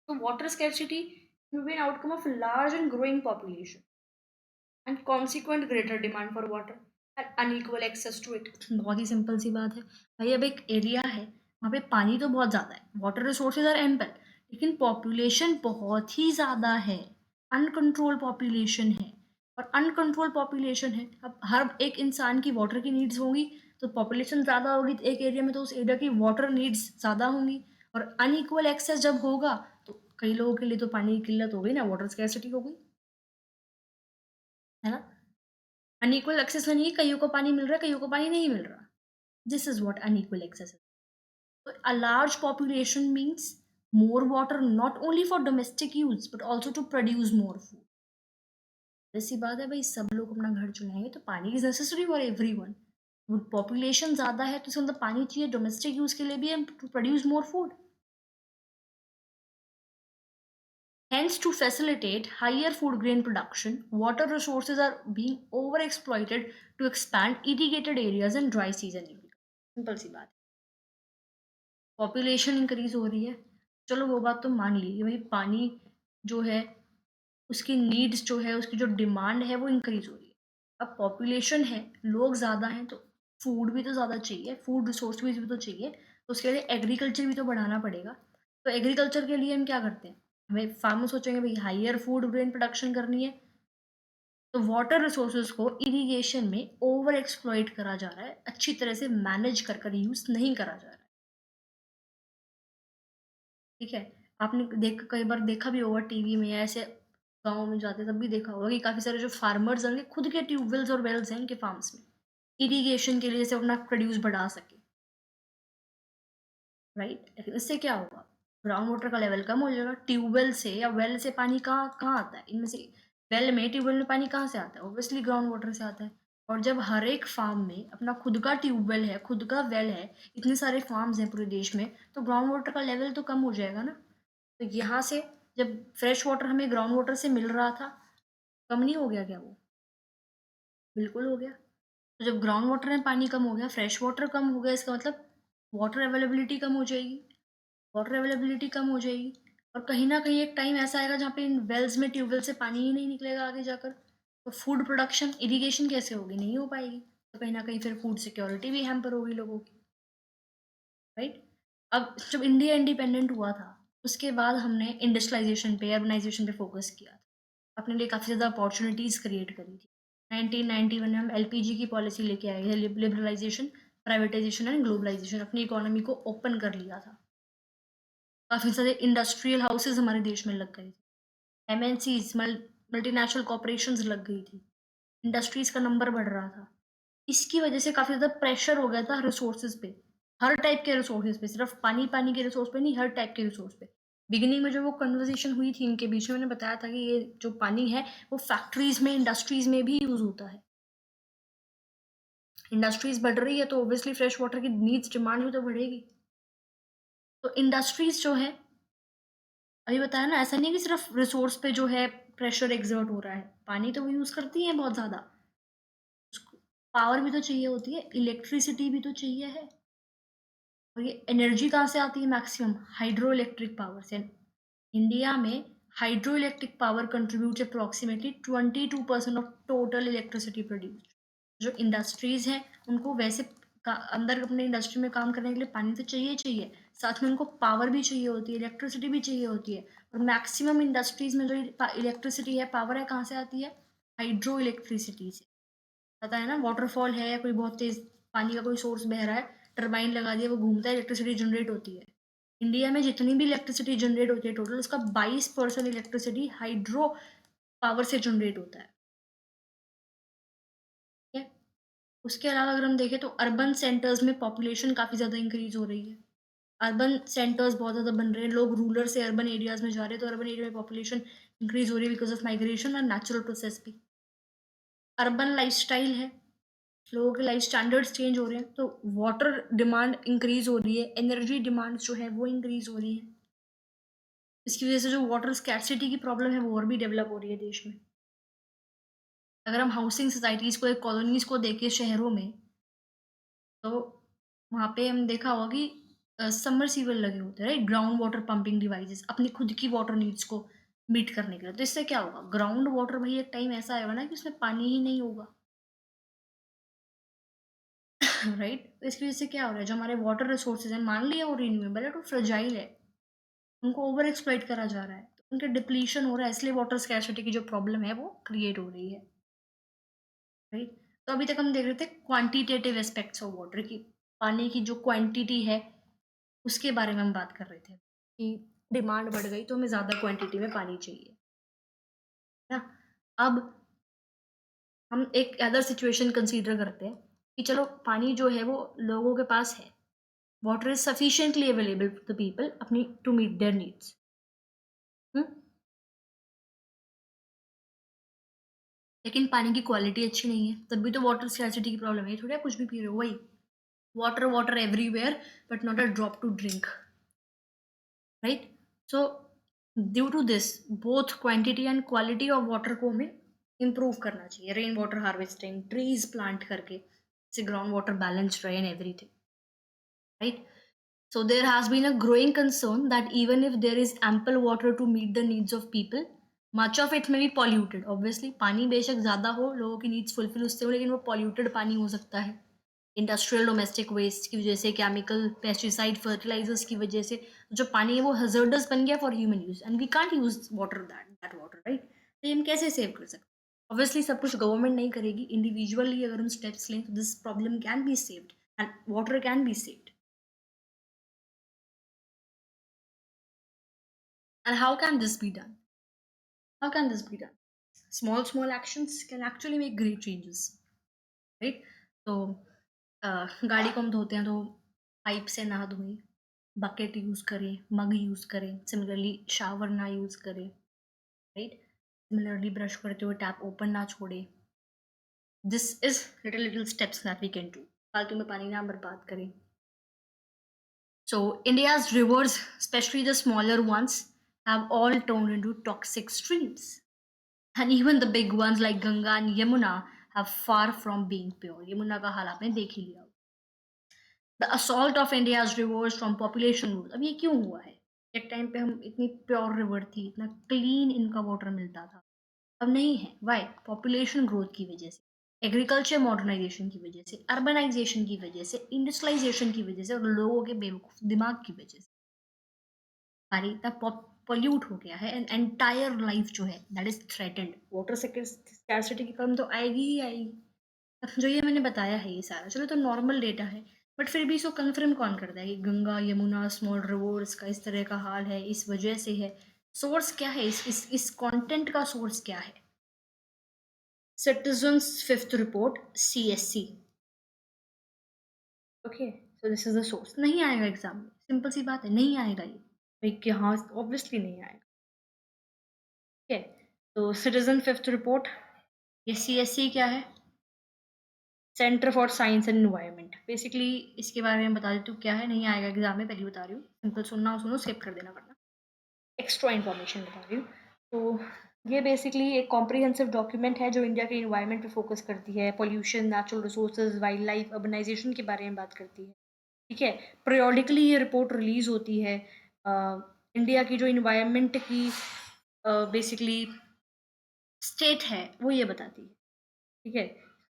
तो water scarcity will be an outcome of large and growing population and consequent greater demand for water and unequal access to it। बहुत ही सिंपल सी बात है भाई, अब एक एरिया है, वहाँ पे पानी तो बहुत ज़्यादा है, वाटर रिसोर्सेज आर एम्पल, लेकिन पॉपुलेशन बहुत ही ज़्यादा है, अनकंट्रोल पॉपुलेशन है। और अनकंट्रोल पॉपुलेशन है, अब हर एक इंसान की वाटर की नीड्स होंगी, तो पॉपुलेशन ज़्यादा होगी तो एक एरिया में, तो उस एरिया की वाटर नीड्स ज़्यादा होंगी। और अनइक्वल एक्सेस जब होगा तो कई लोगों के लिए तो पानी की किल्लत हो गई ना, वाटर स्कैरसिटी हो गई, है ना? अनइक्वल एक्सेस यानी कि कईयों को पानी मिल रहा है, कईयों को पानी नहीं मिल रहा। This is what unequal access है। So a large population means more water not only for domestic use but also to produce more food। ऐसी बात है भाई, सब लोग अपना घर चलाएंगे तो पानी is necessary for everyone. Population ज्यादा है तो इसका मतलब पानी चाहिए डोमेस्टिक यूज के लिए भी, to produce more food. Hence, to facilitate higher food grain production, water resources are being overexploited to expand irrigated areas and dry season agriculture। Simple सी बात है, पॉपुलेशन इंक्रीज हो रही है, चलो वो बात तो मान ली कि भाई पानी जो है उसकी नीड्स जो है, उसकी जो डिमांड है वो इंक्रीज हो रही है। अब पॉपुलेशन है, लोग ज़्यादा हैं, तो फूड भी तो ज़्यादा चाहिए, फूड रिसोर्स भी तो चाहिए, तो उसके लिए एग्रीकल्चर भी तो बढ़ाना पड़ेगा। तो एग्रीकल्चर के लिए हम क्या करते हैं, हमें फार्मर सोचेंगे भाई हायर फूड ग्रेन प्रोडक्शन करनी है, तो वाटर रिसोर्सेज को इरिगेशन में ओवर एक्सप्लॉइट करा जा रहा है, अच्छी तरह से मैनेज कर कर यूज नहीं करा जा रहा है। ठीक है, आपने कई बार देखा भी होगा टीवी में या ऐसे गाँव में जाते तब भी देखा होगा कि काफ़ी सारे जो फार्मर्स हैं, खुद के ट्यूबवेल्स और वेल्स हैं इनके फार्म्स में, इरिगेशन के लिए से अपना प्रोड्यूस बढ़ा सके, राइट? लेकिन इससे क्या होगा, ग्राउंड वाटर का लेवल कम हो जाएगा। ट्यूबवेल से या वेल से पानी कहाँ कहाँ आता है इनमें से? वेल में, ट्यूबवेल में पानी कहाँ से आता है? ऑब्वियसली ग्राउंड वाटर से आता है। और जब हर एक फार्म में अपना खुद का ट्यूबवेल है, खुद का वेल है, इतने सारे फार्म्स हैं पूरे देश में, तो ग्राउंड वाटर का लेवल तो कम हो जाएगा ना। तो यहाँ से जब फ्रेश वाटर हमें ग्राउंड वाटर से मिल रहा था, कम नहीं हो गया क्या वो? बिल्कुल हो गया। तो जब ग्राउंड वाटर में पानी कम हो गया, फ्रेश वाटर कम हो गया, इसका मतलब वाटर अवेलेबिलिटी कम हो जाएगी। वाटर अवेलेबिलिटी कम हो जाएगी और कहीं न कहीं एक टाइम ऐसा आएगा जहाँ पे इन वेल्स में, ट्यूबवेल से पानी ही नहीं निकलेगा आगे जाकर। तो फूड प्रोडक्शन, इरिगेशन कैसे होगी? नहीं हो पाएगी। तो कहीं न कहीं फिर फूड सिक्योरिटी भी हैम्पर होगी लोगों की, राइट? अब जब इंडिया इंडिपेंडेंट हुआ था, उसके बाद हमने इंडस्ट्रियलाइज़ेशन पे, अर्बनाइज़ेशन पे फ़ोकस किया था। अपने लिए काफ़ी ज़्यादा अपॉर्च्युनिटीज़ क्रिएट करी थी। 1991 में हम एलपीजी की पॉलिसी लेके आए थे, लिबरलाइज़ेशन, प्राइवेटाइज़ेशन एंड ग्लोबलाइज़ेशन, अपनी इकोनॉमी को ओपन कर लिया था। काफ़ी सारे इंडस्ट्रियल हाउसेस हमारे देश में लग गए थे। एमएनसीज़, मल्टीनेशनल कॉर्पोरेशंस लग गई थी। इंडस्ट्रीज़ का नंबर बढ़ रहा था। इसकी वजह से काफ़ी ज़्यादा प्रेशर हो गया था रिसोर्सेज़ पे। हर टाइप के रिसोर्सेज़ पे, सिर्फ़ पानी के रिसोर्स पे नहीं, हर टाइप के रिसोर्स पे। बिगिनिंग में जो वो कन्वर्सेशन हुई थी इनके बीच में, मैंने बताया था कि ये जो पानी है, वो फैक्ट्रीज़ में, इंडस्ट्रीज़ में भी यूज़ होता है। इंडस्ट्रीज़ बढ़ रही है तो ऑब्वियसली फ्रेश वाटर की नीड्स, डिमांड भी तो बढ़ेगी। तो इंडस्ट्रीज़ जो है, अभी बताया ना, ऐसा नहीं है कि सिर्फ रिसोर्स पे जो है प्रेशर एक्सर्ट हो रहा है। पानी तो वो यूज़ करती हैं बहुत ज़्यादा। उसको पावर भी तो चाहिए होती है, इलेक्ट्रिसिटी भी तो चाहिए है। और ये एनर्जी कहाँ से आती है मैक्सिमम? हाइड्रो इलेक्ट्रिक पावर से। इंडिया में hydro electric power contributes approximately 22% of total electricity produced. जो इंडस्ट्रीज़ हैं, उनको वैसे अंदर अपने इंडस्ट्री में काम करने के लिए पानी तो चाहिए चाहिए, साथ में उनको पावर भी चाहिए होती है, इलेक्ट्रिसिटी भी चाहिए होती है। और मैक्सिमम इंडस्ट्रीज़ में जो इलेक्ट्रिसिटी है, पावर है, कहाँ से आती है? हाइड्रो इलेक्ट्रिसिटी से। पता है ना, वाटरफॉल है या कोई बहुत तेज़ पानी का कोई सोर्स बह रहा है, टरबाइन लगा दिया, वो घूमता है, इलेक्ट्रिसिटी जनरेट होती है। इंडिया में जितनी भी इलेक्ट्रिसिटी जनरेट होती है टोटल, उसका 22% इलेक्ट्रिसिटी हाइड्रो पावर से जनरेट होता है। ठीक है? उसके अलावा अगर हम देखें तो अर्बन सेंटर्स में पॉपुलेशन काफ़ी ज़्यादा इंक्रीज़ हो रही है। अर्बन सेंटर्स बहुत ज़्यादा बन रहे हैं, लोग रूरल से अर्बन एरियाज़ में जा रहे हैं, तो अर्बन एरिया में पॉपुलेशन इंक्रीज़ हो रही है बिकॉज़ ऑफ माइग्रेशन और नेचुरल प्रोसेस भी। अर्बन लाइफ़स्टाइल है, लोगों के लाइफ स्टैंडर्ड्स चेंज हो रहे हैं, तो वाटर डिमांड इंक्रीज़ हो रही है, एनर्जी डिमांड्स जो है वो इंक्रीज़ हो रही है। इसकी वज़ह से जो वाटर स्कैर्सिटी की प्रॉब्लम है वो और भी डेवलप हो रही है देश में। अगर हम हाउसिंग सोसाइटीज़ को, एक कॉलोनीज़ को देखें शहरों में, तो वहाँ पे हम देखा होगा कि सबमर्सिबल लगे होते हैं, right? Ground water pumping devices अपनी खुद की वाटर नीड्स को मीट करने के लिए। तो इससे क्या होगा? ग्राउंड वाटर, भई एक टाइम ऐसा आएगा ना कि उसमें पानी ही नहीं होगा। राइट? तो इसकी वज़ह से क्या हो रहा है, जो हमारे वाटर रिसोर्सेज़ हैं, मान लिया वो रिन्यूएबल है, तो फ्रेजाइल है। उनको ओवर एक्सप्लॉइट करा जा रहा है, तो उनके डिप्लीशन हो रहा है, इसलिए वाटर स्कैर्सिटी की जो प्रॉब्लम है वो क्रिएट हो रही है, राइट? तो अभी तक हम देख रहे थे क्वांटिटेटिव एस्पेक्ट्स ऑफ वाटर की, पानी की जो क्वांटिटी है उसके बारे में हम बात कर रहे थे कि डिमांड बढ़ गई तो हमें ज़्यादा क्वांटिटी में पानी चाहिए, है ना? अब हम एक अदर सिचुएशन कंसीडर करते हैं कि चलो पानी जो है वो लोगों के पास है, water is sufficiently available to the people अपनी टू मीट देयर नीड्स। लेकिन पानी की क्वालिटी अच्छी नहीं है, तब भी तो वाटर स्कैर्सिटी की प्रॉब्लम है। ये थोड़ी आप कुछ भी पी रहे हो, वही water, water everywhere but not a drop to drink, right? So due to this, both quantity and quality of water को हमें इम्प्रूव करना चाहिए। Rain water harvesting, trees plant करके, जिससे ग्राउंड वाटर बैलेंस्ड रहे and everything, right? So there has been a growing concern that even if there is ample water to meet the needs of people, much of it may be polluted. Obviously, पानी बेशक ज़्यादा हो, लोगों की नीड्स फुलफिल उससे हो, लेकिन वो polluted पानी हो सकता है। इंडस्ट्रियल डोमेस्टिक वेस्ट की वजह से, केमिकल, पेस्टिसाइड, फर्टिलाइजर्स की वजह से जो पानी है वो hazardous बन गया for human use, and we can't use water, that water, right? तो ये हम कैसे सेव कर सकते हैं? ऑब्वियसली सब कुछ गवर्नमेंट नहीं करेगी, इंडिविजुअली अगर हम स्टेप्स लें तो this problem can be saved and water can be saved. And how can this be done? How can this be done? Small, small actions can actually make great changes, right? तो गाड़ी को हम धोते हैं तो पाइप से ना धोएं, बकेट यूज़ करें, मग यूज़ करें, सिमिलरली शावर ना यूज़ करें, राइट? सिमिलरली ब्रश करते हुए टैप ओपन ना छोड़ें। This is little steps that we can do. फालतू में पानी ना बर्बाद करें। So India's rivers, especially the smaller ones, have all turned into toxic streams. And even the big ones like Ganga and Yamuna have far from being pure. Yamuna का हाल आपने देख ही लिया। The assault of India's rivers from population growth. अब ये क्यों हुआ है? एक टाइम पे हम इतनी प्योर रिवर थी, इतना क्लीन इनका वाटर मिलता था, अब नहीं है। वाई? पॉपुलेशन ग्रोथ की वजह से, एग्रीकल्चर मॉडर्नाइजेशन की वजह से, अर्बनाइजेशन की वजह से, इंडस्ट्रियलाइजेशन की वजह से और लोगों के बेवकूफ दिमाग की वजह से हमारी इतना पोल्यूट हो गया है एंड एंटायर लाइफ जो है that is threatened. Water scarcity की प्रॉब्लम तो आएगी ही आएगी। अब जो ये मैंने बताया है ये सारा चलो तो नॉर्मल डेटा है, बट फिर भी इसको कन्फर्म कौन करता है कि गंगा यमुना स्मॉल रिवर्स का इस तरह का हाल है, इस वजह से है? सोर्स क्या है? इस कंटेंट का सोर्स क्या है? Citizens fifth report CSC। Okay, so this is the source. नहीं आएगा एग्जाम में, सिंपल सी बात है, नहीं आएगा ये भाई कि हाँ ऑब्वियसली नहीं आएगा। ठीक है, तो सिटीजन फिफ्थ रिपोर्ट, ये CSC क्या है? Centre for science and environment. Basically इसके बारे में बता देती हूँ क्या है, नहीं आएगा एग्जाम में, पहले बता रही हूँ, सिंपल सुनना हो सुनो, स्किप कर देना वरना एक्स्ट्रा इन्फॉर्मेशन बता रही हूँ। तो ये बेसिकली एक कॉम्प्रिहेंसिव डॉक्यूमेंट है जो इंडिया के इन्वायरमेंट पे फोकस करती है, pollution, natural resources, wildlife, urbanization के बारे में बात करती है। ठीक है, पीरियोडिकली ये रिपोर्ट रिलीज होती है। इंडिया की जो इन्वायरमेंट की बेसिकली स्टेट है वो ये बताती है। ठीक है,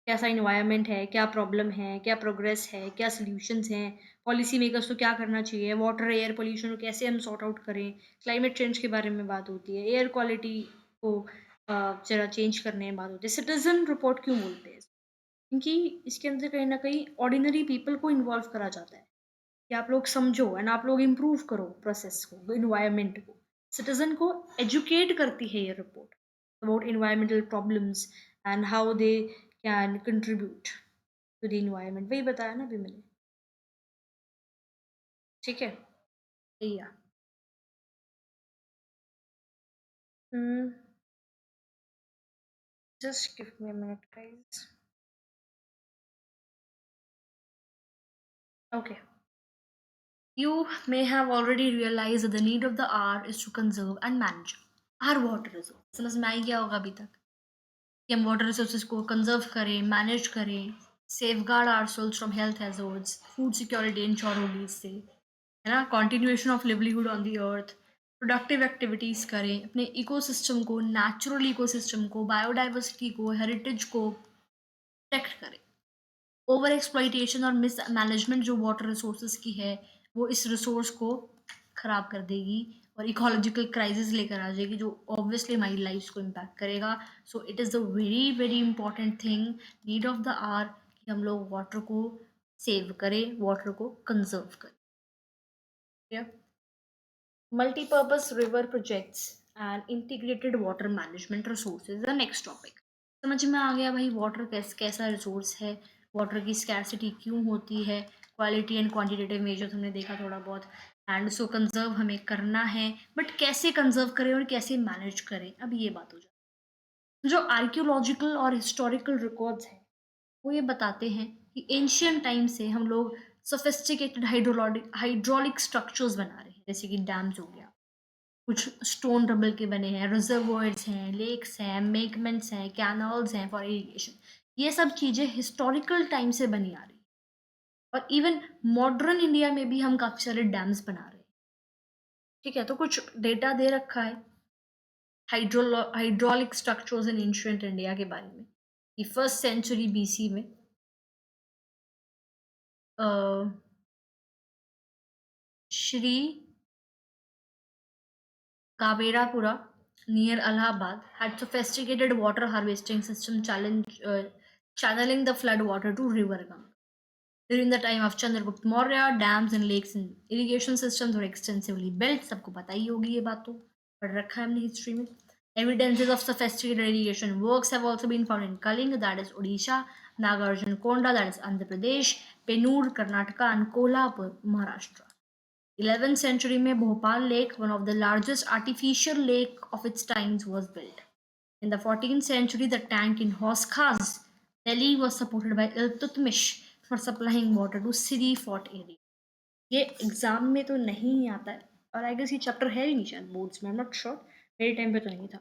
कैसा इन्वायरमेंट है, क्या प्रॉब्लम है, क्या प्रोग्रेस है, क्या सोल्यूशंस हैं, पॉलिसी मेकर्स को क्या करना चाहिए, वाटर एयर पोल्यूशन को कैसे हम सॉर्ट आउट करें, क्लाइमेट चेंज के बारे में बात होती है, एयर क्वालिटी को जरा चेंज करने में बात होती है। सिटीजन रिपोर्ट क्यों बोलते हैं? क्योंकि इसके अंदर कहीं ना कहीं ऑर्डिनरी पीपल को इन्वॉल्व करा जाता है कि आप लोग समझो एंड आप लोग इम्प्रूव करो प्रोसेस को, इन्वायरमेंट को। सिटीजन को एजुकेट करती है ये report about environmental problems and how they can contribute to the environment. वही बताया ना अभी मैंने। ठीक है, या just give me a minute guys. Okay, you may have already realized that the need of the hour is to conserve and manage our water resources। समझ में आई क्या होगा अभी तक कि हम वाटर रिसोर्सेज को कंजर्व करें, मैनेज करें, safeguard our souls from health hazards, food security ensure होगी इससे, है ना, continuation of livelihood on the earth, productive activities करें, अपने इकोसिस्टम को, नेचुरल इकोसिस्टम को, बायोडाइवर्सिटी को, हेरिटेज को प्रोटेक्ट करें। ओवर एक्सप्लॉइटेशन और मिस मैनेजमेंट जो वाटर रिसोर्सेज की है वो इस रिसोर्स को ख़राब कर देगी और इकोलॉजिकल क्राइसिस लेकर आ जाएगी जो ऑब्वियसली हमारी लाइफ को इम्पैक्ट करेगा। So it is the very very important thing, need of the hour, कि हम लोग वाटर को सेव करें, वाटर को कंजर्व करें। Multipurpose river projects and integrated water management resources the next topic. समझ में आ गया भाई वाटर कैसा रिसोर्स है, वाटर की स्कैरसिटी क्यों होती है, क्वालिटी एंड क्वांटिटेटिव मेजर्स हमने देखा थोड़ा बहुत, एंड सो कंजर्व हमें करना है, बट कैसे कंजर्व करें और कैसे मैनेज करें, अब ये बात हो जाती है। जो आर्कियोलॉजिकल और हिस्टोरिकल रिकॉर्ड्स हैं वो ये बताते हैं कि एंशियंट टाइम से हम लोग सोफिस्टिकेटेड हाइड्रोलिक स्ट्रक्चर्स बना रहे हैं, जैसे कि डैम्स हो गया, कुछ स्टोन रबल के बने हैं, रिजर्वॉयर्स हैं, लेक्स हैं, मेकमेंट्स हैं, कैनल्स हैं फॉर इरिगेशन। ये सब चीज़ें हिस्टोरिकल टाइम से बनी आ रही हैं और इवन मॉडर्न इंडिया में भी हम काफ़ी सारे डैम्स बना रहे हैं। ठीक है, तो कुछ डेटा दे रखा है hydraulic structures in ancient India के बारे में कि फर्स्ट सेंचुरी BC में अ, Shri कावेरापुरा near Allahabad had sophisticated water harvesting system channeling the flood water to river Ganga. During the time of Chandragupta Maurya, dams and lakes and irrigation systems were extensively built. सबको पता ही होगी ये बात, तो पढ़ रखा है हमने हिस्ट्री में। Evidences of sophisticated irrigation works have also been found in Kalinga, that is Odisha, Nagarjunakonda, that is Andhra Pradesh, Pennur, Karnataka, and Kolhapur, Maharashtra. 11th century में Bhopal lake, one of the largest artificial lake of its times, was built. In the 14th century, the tank in Hoskas, Delhi, was supported by Iltutmish for supplying water to Siri Fort area. ये एग्जाम में तो नहीं आता है और आई गेस ये चैप्टर है ही नहीं शायद बोर्ड्स में, आई एम नॉट श्योर, मेरे टाइम पे तो नहीं था।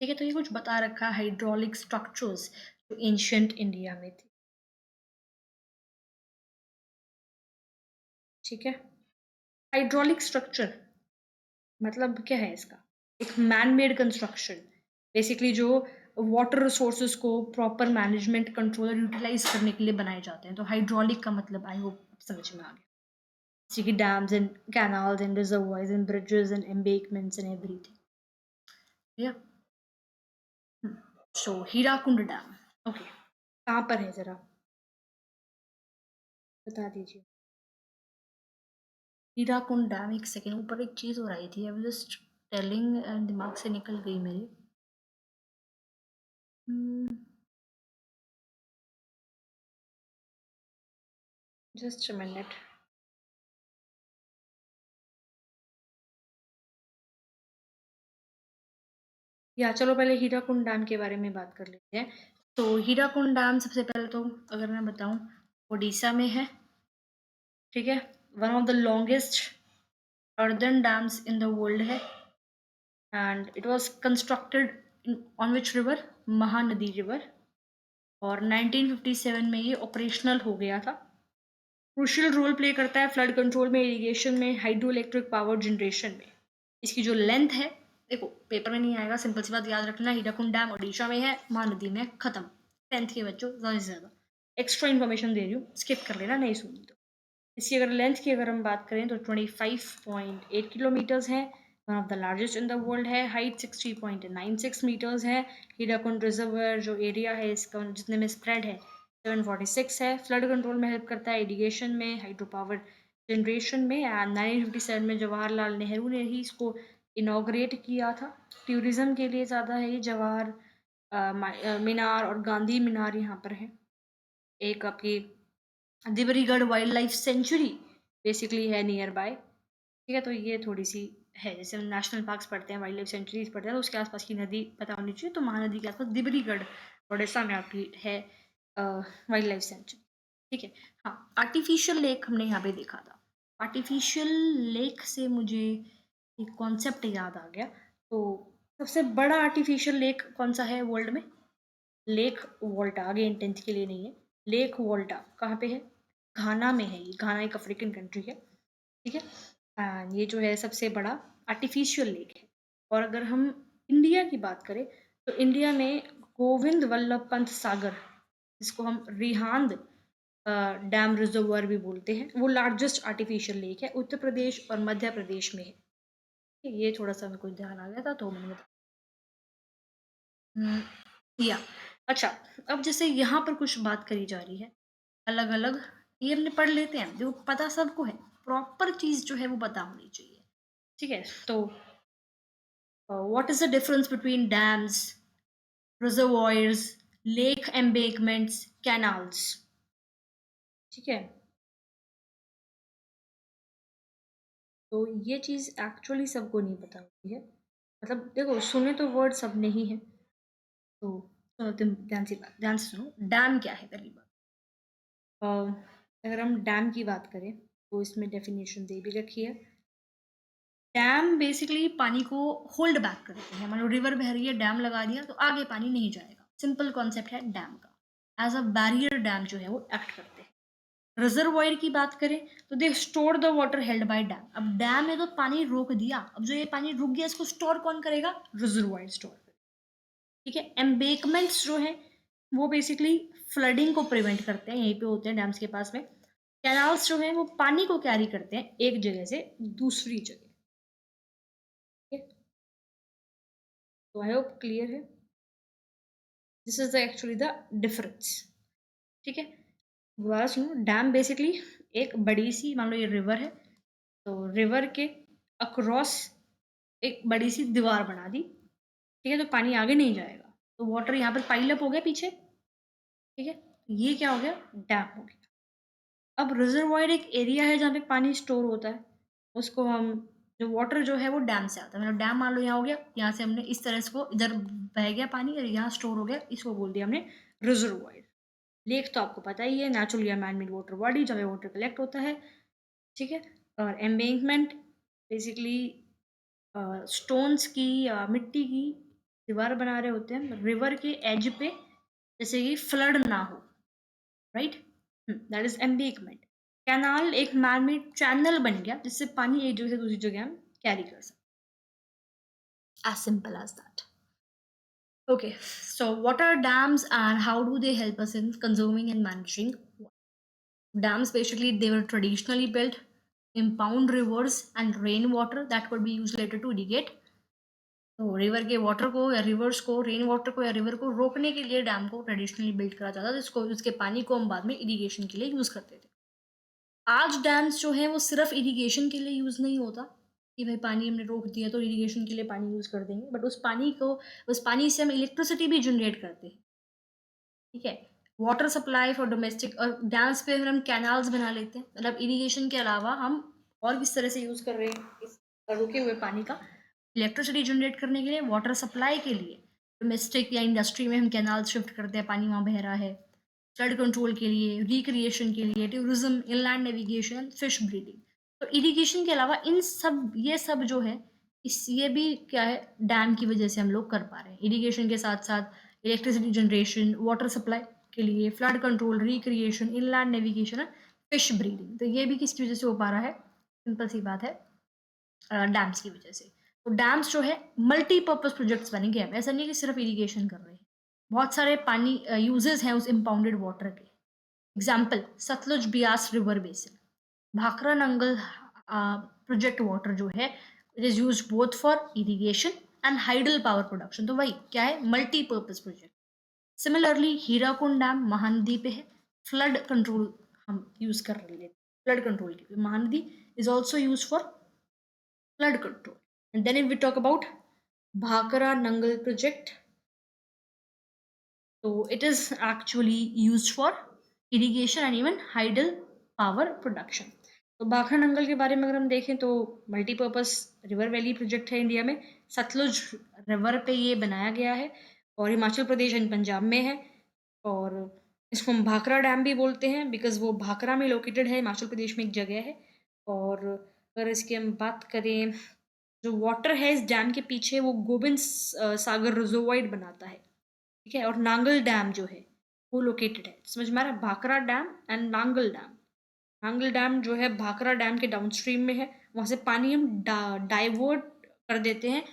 ठीक है, तो ये कुछ बता रखा है हाइड्रोलिक स्ट्रक्चर्स जो एंशियंट इंडिया में थे। ठीक है, हाइड्रोलिक स्ट्रक्चर मतलब क्या है इसका? एक मैन मेड कंस्ट्रक्शन, बेसिकली जो वाटर रिसोर्सेज को प्रॉपर मैनेजमेंट कंट्रोल और यूटिलाइज करने के लिए बनाए जाते हैं। तो हाइड्रोलिक का मतलब आई होप समझ में आ गया, जैसे कि dams and canals and reservoirs and bridges and embankments and everything. या सो हीराकुंड डैम, ओके, कहाँ पर है जरा बता दीजिए। हीराकुंड डैम, एक सेकेंड, ऊपर एक चीज़ हो रही थी, आई वाज जस्ट टेलिंग, दिमाग से निकल गई मेरे। Just a minute. या चलो पहले हीराकुंड डैम के बारे में बात कर लेते हैं। तो हीराकुंड डैम सबसे पहले तो अगर मैं बताऊं ओडिशा में है। ठीक है, one of the longest earthen dams in the world है and it was constructed on which river, Mahanadi river, और 1957 में ये ऑपरेशनल हो गया था। क्रूशियल रोल प्ले करता है फ्लड कंट्रोल में, इरिगेशन में, हाइड्रो इलेक्ट्रिक पावर जनरेशन में। इसकी जो लेंथ है, देखो पेपर में नहीं आएगा, सिंपल सी बात याद रखना, हीराकुंड डैम ओडिशा में है, महानदी में, खत्म। 10th के बच्चों ज़्यादा से ज़्यादा एक्स्ट्रा इन्फॉर्मेशन दे रही हूँ, स्किप कर लेना नहीं सुनी तो। इसकी अगर लेंथ की अगर हम बात करें तो 25.8 किलोमीटर्स है, one of the largest in the world है। हाइट 60.96 मीटर्स है। हीराकुंड रिजर्वर जो एरिया है इसका जितने में स्प्रेड है 746 है। फ्लड कंट्रोल में हेल्प करता है, इरिगेशन में, हाइड्रो पावर जनरेशन में। एंड 1957 में जवाहरलाल नेहरू ने ही इसको इनाग्रेट किया था। टूरिज्म के लिए ज़्यादा है ये जवाहर मीनार और गांधी मीनार यहाँ पर है। एक आपकी दिब्रीगढ़ वाइल्ड लाइफ सेंचुरी बेसिकली है नियर बाय। ठीक है, तो ये थोड़ी सी है, जैसे हम नेशनल पार्क्स पढ़ते हैं, वाइल्ड लाइफ सेंचुरीज पढ़ते हैं, तो उसके आसपास की नदी पता होनी चाहिए। तो महानदी के आसपास दिब्रीगढ़ उड़ीसा में आपकी है वाइल्ड लाइफ सेंचुरी। ठीक है, हाँ, आर्टिफिशियल लेक हमने यहाँ पे देखा था। आर्टिफिशियल लेक से मुझे एक कॉन्सेप्ट याद आ गया। तो सबसे बड़ा आर्टिफिशियल लेक कौन सा है वर्ल्ड में? लेक वोल्टा, अगेन 10th के लिए नहीं है। लेक वोल्टा कहाँ पे है? घाना में है। ये घाना एक अफ्रीकन कंट्री है। ठीक है, एंड ये जो है सबसे बड़ा आर्टिफिशियल लेक है। और अगर हम इंडिया की बात करें तो इंडिया में गोविंद वल्लभ पंत सागर, जिसको हम रिहांद डैम रिजर्वर भी बोलते हैं, वो लार्जेस्ट आर्टिफिशियल लेक है। उत्तर प्रदेश और मध्य प्रदेश में है। ये थोड़ा सा मेरे को ध्यान आ गया था तो मैंने या अच्छा, अब जैसे यहाँ पर कुछ बात करी जा रही है अलग अलग, ये हमने पढ़ लेते हैं, जो पता सबको है, प्रॉपर चीज जो है वो पता होनी चाहिए। ठीक है, तो what is the difference between dams, reservoirs, lake embankments, canals? ठीक है, तो ये चीज एक्चुअली सबको नहीं पता होती है। मतलब देखो, सुने तो वर्ड सब नहीं है। तो तुम ध्यान से सुनो, डैम क्या है पहली बात। अगर हम डैम की बात करें तो इसमें डेफिनेशन दे भी रखी है। डैम बेसिकली पानी को होल्ड बैक करते हैं। मान लो रिवर बह रही है, डैम लगा दिया तो आगे पानी नहीं जाएगा। सिंपल कॉन्सेप्ट है डैम का। एज अ बैरियर डैम जो है वो एक्ट करते हैं। रिजर्वॉयर की बात करें तो they store the water held by dam. अब डैम है तो पानी रोक दिया, अब जो ये पानी रुक गया इसको स्टोर कौन करेगा? रिजर्वॉयर स्टोर करेगा। ठीक है, एम्बेकमेंट्स जो है वो बेसिकली फ्लडिंग को प्रिवेंट करते हैं, यहीं पे होते हैं डैम्स के पास में। कैनाल्स जो है वो पानी को कैरी करते हैं एक जगह से दूसरी जगह। ठीक है, तो आई होप क्लियर है। This is the actually the difference. ठीक है, दोबारा सुनो, डैम बेसिकली एक बड़ी सी, मान लो ये रिवर है, तो रिवर के अक्रॉस एक बड़ी सी दीवार बना दी। ठीक है, तो पानी आगे नहीं जाएगा, तो वाटर यहाँ पर पाइल अप हो गया पीछे। ठीक है, ये क्या हो गया? डैम हो गया। अब रिजर्वायर एक एरिया है जहाँ पे पानी स्टोर होता है, उसको हम जो वाटर जो है वो डैम से आता है, मतलब डैम मान लो यहाँ हो गया, यहाँ से हमने इस तरह इसको इधर बह गया पानी और यहाँ स्टोर हो गया, इसको बोल दिया हमने रिजर्वायर। लेक तो आपको पता ही है, नेचुरल या मैन मेड वाटर बॉडी जहाँ पे वाटर कलेक्ट होता है, ठीक है। और एम्बैंकमेंट बेसिकली स्टोन्स की या मिट्टी की दीवार बना रहे होते हैं रिवर के एज पे, जैसे कि फ्लड ना हो, right, that is embankment. Canal एक मैनमेड चैनल बन गया जिससे पानी एक जगह से दूसरी जगह हम कैरी कर सकते, as simple as that. Okay, so what are dams and how do they help us in consuming and managing water? Dams basically they were traditionally built impound rivers and rainwater that could be used later to irrigate. तो रिवर के वाटर को या रिवर्स को, रेन वाटर को या रिवर को रोकने के लिए डैम को ट्रेडिशनली बिल्ड करा जाता था, जिसको उसके पानी को हम बाद में इरिगेशन के लिए यूज करते थे। आज डैम्स जो हैं वो सिर्फ इरिगेशन के लिए यूज नहीं होता कि भाई पानी हमने रोक दिया तो इरिगेशन के लिए पानी यूज कर देंगे, बट उस पानी से हम इलेक्ट्रिसिटी भी जनरेट करते हैं, ठीक है। वाटर सप्लाई फॉर डोमेस्टिक, और डैम्स पे फिर हम कैनाल्स बना लेते हैं, मतलब इरिगेशन के अलावा हम और किस तरह से यूज कर रहे हैं इस रुके हुए पानी का इलेक्ट्रिसिटी जनरेट करने के लिए, वाटर सप्लाई के लिए। डोमेस्टिक या इंडस्ट्री में हम कैनाल शिफ्ट करते हैं, पानी वहाँ बह रहा है, फ्लड कंट्रोल के लिए, रिक्रिएशन के लिए, tourism, inland navigation, fish breeding. तो इरिगेशन के अलावा इन सब ये सब जो है इस ये भी क्या है, डैम की वजह से हम लोग कर पा रहे हैं। इरिगेशन के साथ साथ इलेक्ट्रिसिटी जनरेशन, वाटर सप्लाई के लिए, flood control, recreation, inland navigation, fish breeding, तो ये भी किसकी वजह से हो पा रहा है, सिंपल सी बात है, डैम्स की वजह से। तो डैम्स जो है मल्टीपर्पज प्रोजेक्ट्स बनेंगे, हम ऐसा नहीं कि सिर्फ इरिगेशन कर रहे हैं, बहुत सारे पानी यूजेस हैं उस इम्पाउंडेड वाटर के। Example Sutlej Beas river basin, Bhakra Nangal project water जो है it is use both for irrigation and hydel power production, तो वही क्या है, multipurpose project. Similarly Hirakud dam Mahanadi पे है, फ्लड कंट्रोल हम यूज कर रहे हैं, फ्लड कंट्रोल के लिए Mahanadi is also use for flood control. And then if we talk about Bhakra Nangal project, so it is actually used for irrigation and even hydel power production. तो भाखड़ा नंगल के बारे में अगर हम देखें तो मल्टीपर्पज रिवर वैली प्रोजेक्ट है इंडिया में, सतलुज रिवर पे ये बनाया गया है और हिमाचल प्रदेश एंड पंजाब में है। और इसको हम भाखड़ा डैम भी बोलते हैं बिकॉज वो भाखड़ा में लोकेटेड है, हिमाचल प्रदेश में एक जगह है। और अगर इसकी हम बात करें, जो वाटर है इस डैम के पीछे वो गोविंद सागर रिजर्वायर बनाता है, ठीक है। और नांगल डैम जो है वो लोकेटेड है, समझ में आ रहा है, Bhakra dam and Nangal dam. Nangal dam जो है भाखड़ा डैम के डाउनस्ट्रीम में है, वहां से पानी हम डाइवर्ट कर देते हैं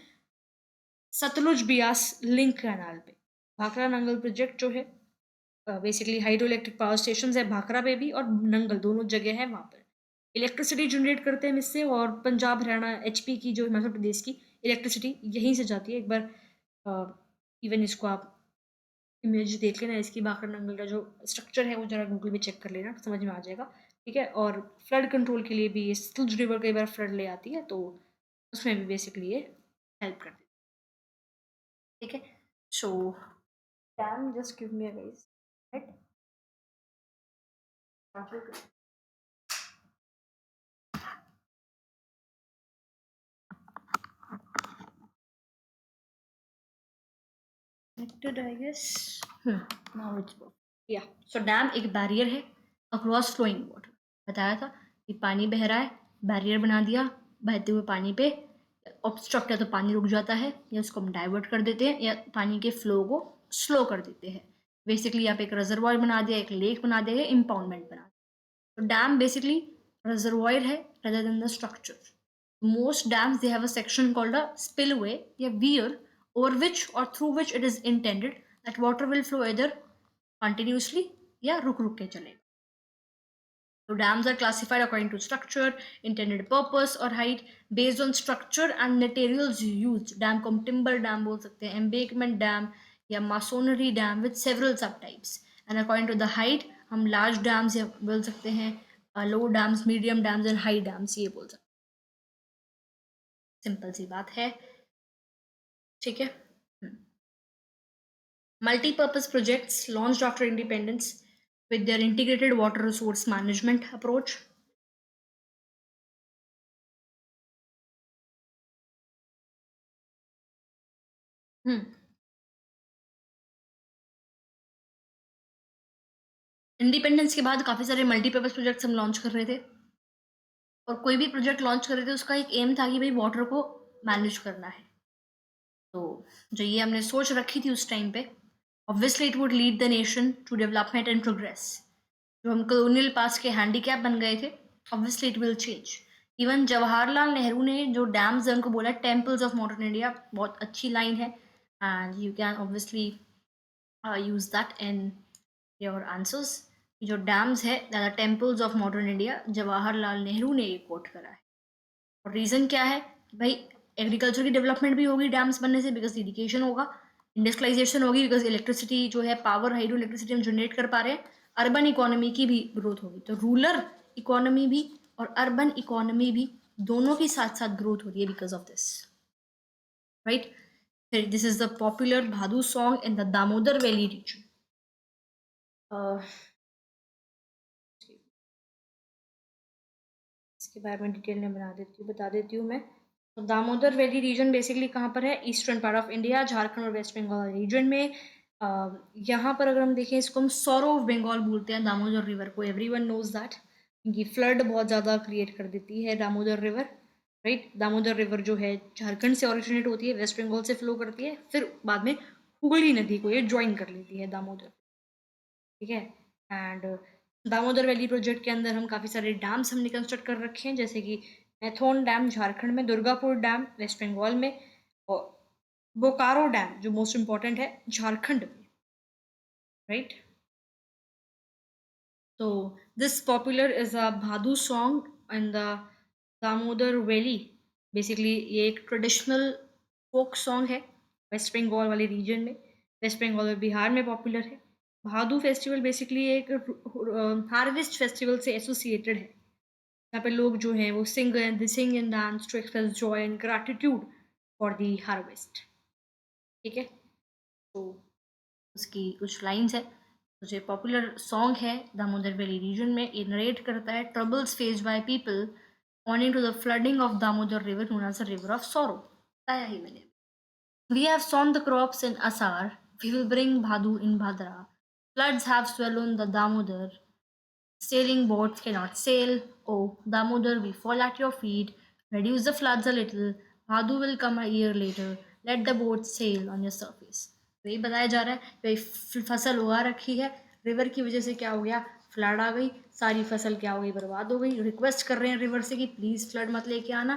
सतलुज बियास लिंक कैनाल पे। भाखड़ा नंगल प्रोजेक्ट जो है basically hydro electric power station है भाखड़ा पे भी और नंगल दोनों जगह है, वहाँ पर इलेक्ट्रिसिटी जनरेट करते हैं इससे। और पंजाब हरियाणा एचपी की जो हिमाचल प्रदेश की इलेक्ट्रिसिटी यहीं से जाती है। एक बार इवन इसको आप इमेज देख लेना, इसकी भाखड़ा नंगल का जो स्ट्रक्चर है वो जरा गूगल में चेक कर लेना, समझ में आ जाएगा, ठीक है। और फ्लड कंट्रोल के लिए भी सतलुज रिवर कई बार फ्लड ले आती है तो उसमें भी बेसिकली ये हेल्प करती है, ठीक है। So damn just give me a guys, right. connected I guess, now it's yeah, so dam एक बैरियर है अक्रॉस फ्लोइंग वाटर, बताया था कि पानी बह रहा है, बैरियर बना दिया, बहते हुए पानी पे ऑब्स्ट्रक्ट है तो पानी रुक जाता है, या उसको हम डाइवर्ट कर देते हैं या पानी के फ्लो को स्लो कर देते हैं। बेसिकली आप एक रिजर्वायर बना दिया, एक लेक बना दिया, या इम्पाउंडमेंट बना दिया। तो डैम बेसिकली रिजर्वायर है rather than the structure. Most dams they have a section called a spillway या weir over which or through which it is intended that water will flow either continuously या रुक रुक के चलेगा। So dams are classified according to structure, intended purpose और height based on structure and materials used. Dam को हम timber dam बोल सकते हैं, embankment dam या masonry dam with several subtypes. And according to the height हम large dams या बोल सकते हैं, low dams, medium dams and high dams ये बोल सकते हैं। सिंपल सी बात है, ठीक है। Multipurpose projects launched after independence, with their integrated water resource management approach. Independence के बाद काफ़ी सारे मल्टीपर्पज़ प्रोजेक्ट्स हम लॉन्च कर रहे थे, और कोई भी प्रोजेक्ट लॉन्च कर रहे थे उसका एक एम था कि भाई वाटर को मैनेज करना है। तो जो ये हमने सोच रखी थी उस टाइम पे, obviously it would lead the nation to development and progress. जो हम कॉलोनियल पास के हैंडीकैप बन गए थे, obviously it will change. Even Jawaharlal Nehru ने जो डैम्स हैं उनको बोला टेम्पल्स ऑफ मॉडर्न इंडिया, बहुत अच्छी लाइन है, and you can obviously use that in your answers. जो डैम्स है the temples of modern India, Jawaharlal Nehru ने ये कोट करा है। और रीज़न क्या है कि भाई एग्रीकल्चर की डेवलपमेंट भी होगी डैम्स बनने से, बिकॉज इरिगेशन होगा, इंडस्ट्रियलाइजेशन होगी, बिकॉज इलेक्ट्रिसिटी जो है पावर हाइड्रो इलेक्ट्रिसिटी हम जनरेट कर पा रहे हैं, अर्बन इकोनॉमी की भी ग्रोथ होगी। तो रूरल इकोनॉमी भी और अर्बन इकोनॉमी भी दोनों की साथ साथ ग्रोथ हो रही है because of this, right. This is the popular Bhadu song in the Damodar valley region. इसके बारे में डिटेल में बता देती हूँ मैं। तो दामोदर वैली रीजन बेसिकली कहाँ पर है? Eastern part of India, Jharkhand और वेस्ट बंगाल रीजन में। यहाँ पर अगर हम देखें, इसको हम सौरो ऑफ बंगाल बोलते हैं दामोदर रिवर को, एवरीवन नोज दैट। क्योंकि फ्लड बहुत ज़्यादा क्रिएट कर देती है Damodar river, right. Damodar river जो है झारखंड से ऑरिजिनेट होती है, वेस्ट बंगाल से फ्लो करती है, फिर बाद में हुगली नदी को ये ज्वाइन कर लेती है दामोदर, ठीक है। एंड दामोदर वैली प्रोजेक्ट के अंदर हम काफ़ी सारे डैम्स हमने कंस्ट्रक्ट कर रखे हैं, जैसे कि मैथोन डैम झारखंड में, दुर्गापुर डैम वेस्ट बंगाल में, और बोकारो डैम जो मोस्ट इम्पॉर्टेंट है झारखंड में, राइट। तो this popular is a Bhadu song in the Damodar valley. Basically ये एक ट्रेडिशनल फोक सॉन्ग है वेस्ट बंगाल वाले रीजन में, वेस्ट बंगाल और बिहार में पॉपुलर है। भादू फेस्टिवल बेसिकली एक हार्वेस्ट फेस्टिवल से एसोसिएटेड है। यहाँ पे लोग जो हैं वो sing and dance to express joy and gratitude for the harvest, ठीक है। तो उसकी कुछ लाइन्स है। तो जो पॉपुलर सॉन्ग है दामोदर वैली रीजन में, ये नरेट करता है troubles faced by people owing to the flooding of Damodar River known as the River of Sorrow। बताया ही मैंने। We have sown the crops in Asar, we will bring Bhadu in Bhadra. Floods have swollen the Damodar, sailing boats cannot sail. Oh, Damodar, we fall at your feet. Reduce the floods a little. Bhadu will come a year later. Let the boats sail on your surface। तो ये बताया जा रहा है भाई फसल उगा रखी है, रिवर की वजह से क्या हो गया, फ्लड आ गई, सारी फसल क्या हो गई, बर्बाद हो गई। रिक्वेस्ट कर रहे हैं रिवर से कि प्लीज़ फ्लड मत लेके आना।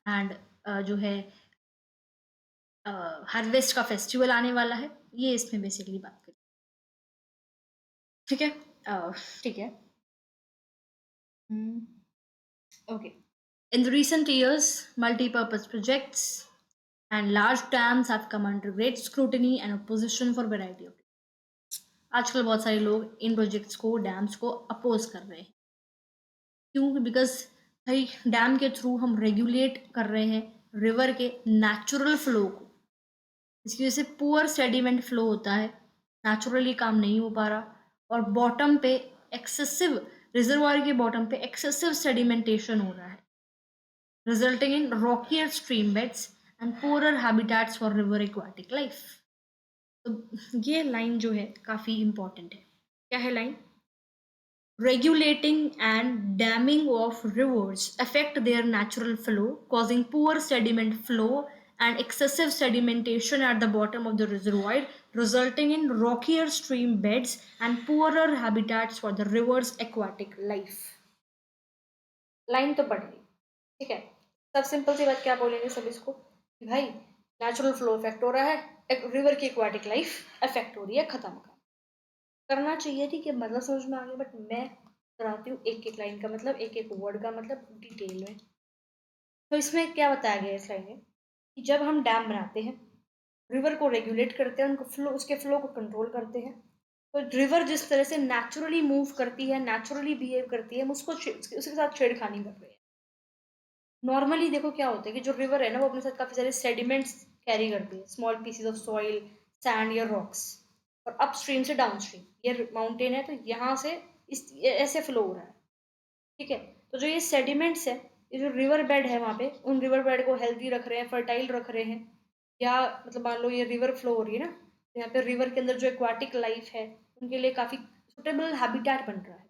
एंड जो है हार्वेस्ट का फेस्टिवल आने वाला है, ये इसमें बेसिकली बात करें, ठीक है। ठीक है, okay. In the recent years, multi-purpose projects and large dams have come under great scrutiny and opposition for variety of reasons। आजकल बहुत सारे लोग इन प्रोजेक्ट्स को, डैम्स को अपोज कर रहे हैं। क्यों? बिकॉज भाई डैम के थ्रू हम रेगुलेट कर रहे हैं रिवर के नेचुरल फ्लो को। इसकी वजह से पुअर सेडिमेंट फ्लो होता है, नेचुरली काम नहीं हो पा रहा, और बॉटम पे एक्सेसिव, रिजर्वायर के बॉटम पे एक्सेसिव सेडिमेंटेशन हो रहा है, resulting in rockier stream beds and poorer habitats for river aquatic life. तो ये लाइन जो है काफ़ी इंपॉर्टेंट है। क्या है line? Regulating and damming of rivers affect their natural flow, causing poor sediment flow and excessive sedimentation at the bottom of the reservoir, resulting in rockier stream beds and poorer habitats for the river's aquatic life। Line तो पढ़ ली, ठीक है। सब सिंपल सी बात क्या बोलेंगे सब इसको कि भाई नेचुरल फ्लो अफेक्ट हो रहा है, रिवर की एक्वाटिक लाइफ अफेक्ट हो रही है, खत्म का करना चाहिए, ठीक है, मतलब समझ में आ गया। बट मैं कराती हूँ एक एक लाइन का मतलब, एक एक वर्ड का मतलब डिटेल में। तो इसमें क्या बताया गया है इस लाइन में कि जब हम डैम बनाते हैं, रिवर को रेगुलेट करते हैं, उनको फ्लो, उसके फ्लो को कंट्रोल करते हैं, तो रिवर जिस तरह से नेचुरली मूव करती है, नेचुरली बिहेव करती है, हम उसको उसके साथ छेड़खानी कर रहे हैं। नॉर्मली देखो क्या होता है कि जो रिवर है ना, वो अपने साथ काफ़ी सारे सेडिमेंट्स कैरी करती है, small pieces of soil, sand या रॉक्स। और अपस्ट्रीम से डाउनस्ट्रीम, ये माउंटेन है तो यहाँ से इस ऐसे फ्लो हो रहा है, ठीक है। तो जो ये सेडिमेंट्स है, ये जो रिवर बेड है वहाँ पे, उन रिवर बेड को हेल्दी रख रहे हैं, फर्टाइल रख रहे हैं, या मतलब मान लो ये रिवर फ्लो हो रही है ना, तो यहाँ पे रिवर के अंदर जो एक्वाटिक लाइफ है उनके लिए काफ़ी सुटेबल हैबिटेट बन रहा है।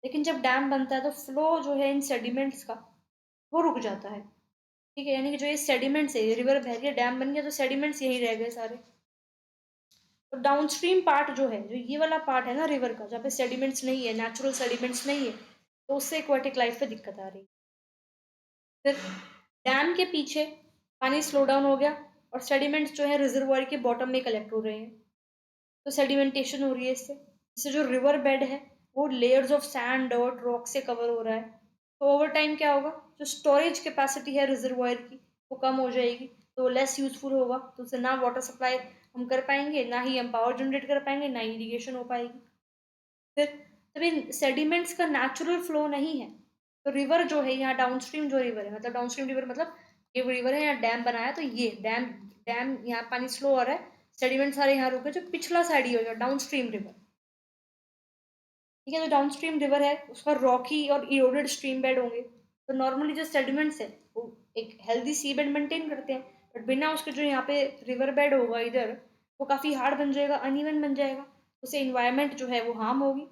लेकिन जब डैम बनता है तो फ्लो जो है इन सेडिमेंट्स का वो रुक जाता है, ठीक है। यानी कि जो ये सेडिमेंट्स है, ये रिवर बह रही है, डैम बन गया तो सेडिमेंट्स यहीं रह गए सारे। तो डाउनस्ट्रीम पार्ट जो है, जो ये वाला पार्ट है ना रिवर का, जहाँ पे सेडिमेंट्स नहीं है, नेचुरल सेडिमेंट्स नहीं है, तो उससे एक्वाटिक लाइफ पे दिक्कत आ रही है। फिर डैम के पीछे पानी स्लो डाउन हो गया और सेडिमेंट्स जो है रिजर्वायर के बॉटम में कलेक्ट हो रहे हैं, तो सेडिमेंटेशन हो रही है इससे। इससे जो रिवर बेड है वो layers of sand, dirt, rock से कवर हो रहा है। तो ओवर टाइम क्या होगा, जो स्टोरेज कैपेसिटी है रिजर्वायर की वो कम हो जाएगी, तो लेस यूजफुल होगा, तो उससे ना वाटर सप्लाई हम कर पाएंगे, ना ही हम पावर जनरेट कर पाएंगे, ना ही इरीगेशन हो पाएगी। फिर जब इन सेडिमेंट्स का नेचुरल फ्लो नहीं है, तो रिवर जो है यहाँ डाउनस्ट्रीम जो रिवर है, मतलब डाउनस्ट्रीम रिवर मतलब ये रिवर है, यहाँ डैम बनाया तो ये डैम डैम यहाँ पानी स्लो आ रहा है, सेडिमेंट सारे यहाँ रुके, जो पिछला साइड ही हो जाए डाउनस्ट्रीम रिवर, ठीक है। जो डाउनस्ट्रीम रिवर है उसका रॉकी और इरोडेड स्ट्रीम बेड होंगे, तो नॉर्मली जो सेडिमेंट्स है वो एक हेल्दी सी बेड मेंटेन करते हैं, बट बिना उसके जो यहाँ पे रिवर बेड होगा इधर, वो काफ़ी हार्ड बन जाएगा, अनइवन बन जाएगा, उससे इन्वायरमेंट जो है वो हार्म होगी,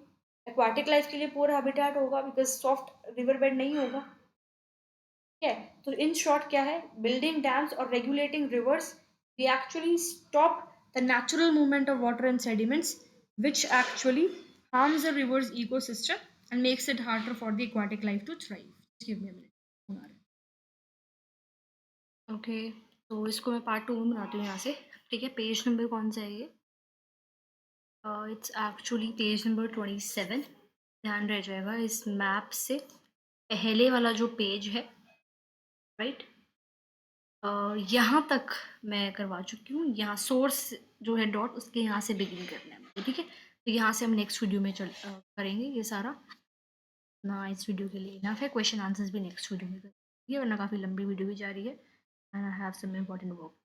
एक्वाटिक लाइफ के लिए पूरा हैबिटेट होगा बिकॉज सॉफ्ट रिवर बेड नहीं होगा, ठीक है। तो इन शॉर्ट क्या है, बिल्डिंग डैम्स और regulating rivers, we actually stop the natural movement of water and sediments which actually harms the river's ecosystem and makes it harder for the aquatic life to thrive. Just give me a minute. Okay, तो इसको मैं पार्ट 2 में बनाती हूँ यहाँ से, ठीक है। पेज नंबर कौन सा है ये, इट्स एक्चुअली पेज नंबर 27। ध्यान रह जाएगा इस मैप से पहले वाला जो पेज है, राइट, यहाँ तक मैं करवा चुकी हूँ। यहाँ सोर्स जो है डॉट, उसके यहाँ से बिगिन करना है मुझे, ठीक है। तो यहाँ से हम नेक्स्ट वीडियो में करेंगे ये सारा ना, इस वीडियो के लिए इनफ है। क्वेश्चन आंसर्स भी नेक्स्ट वीडियो में करेंगे, वरना काफ़ी लंबी वीडियो भी जा रही है and I have some important work.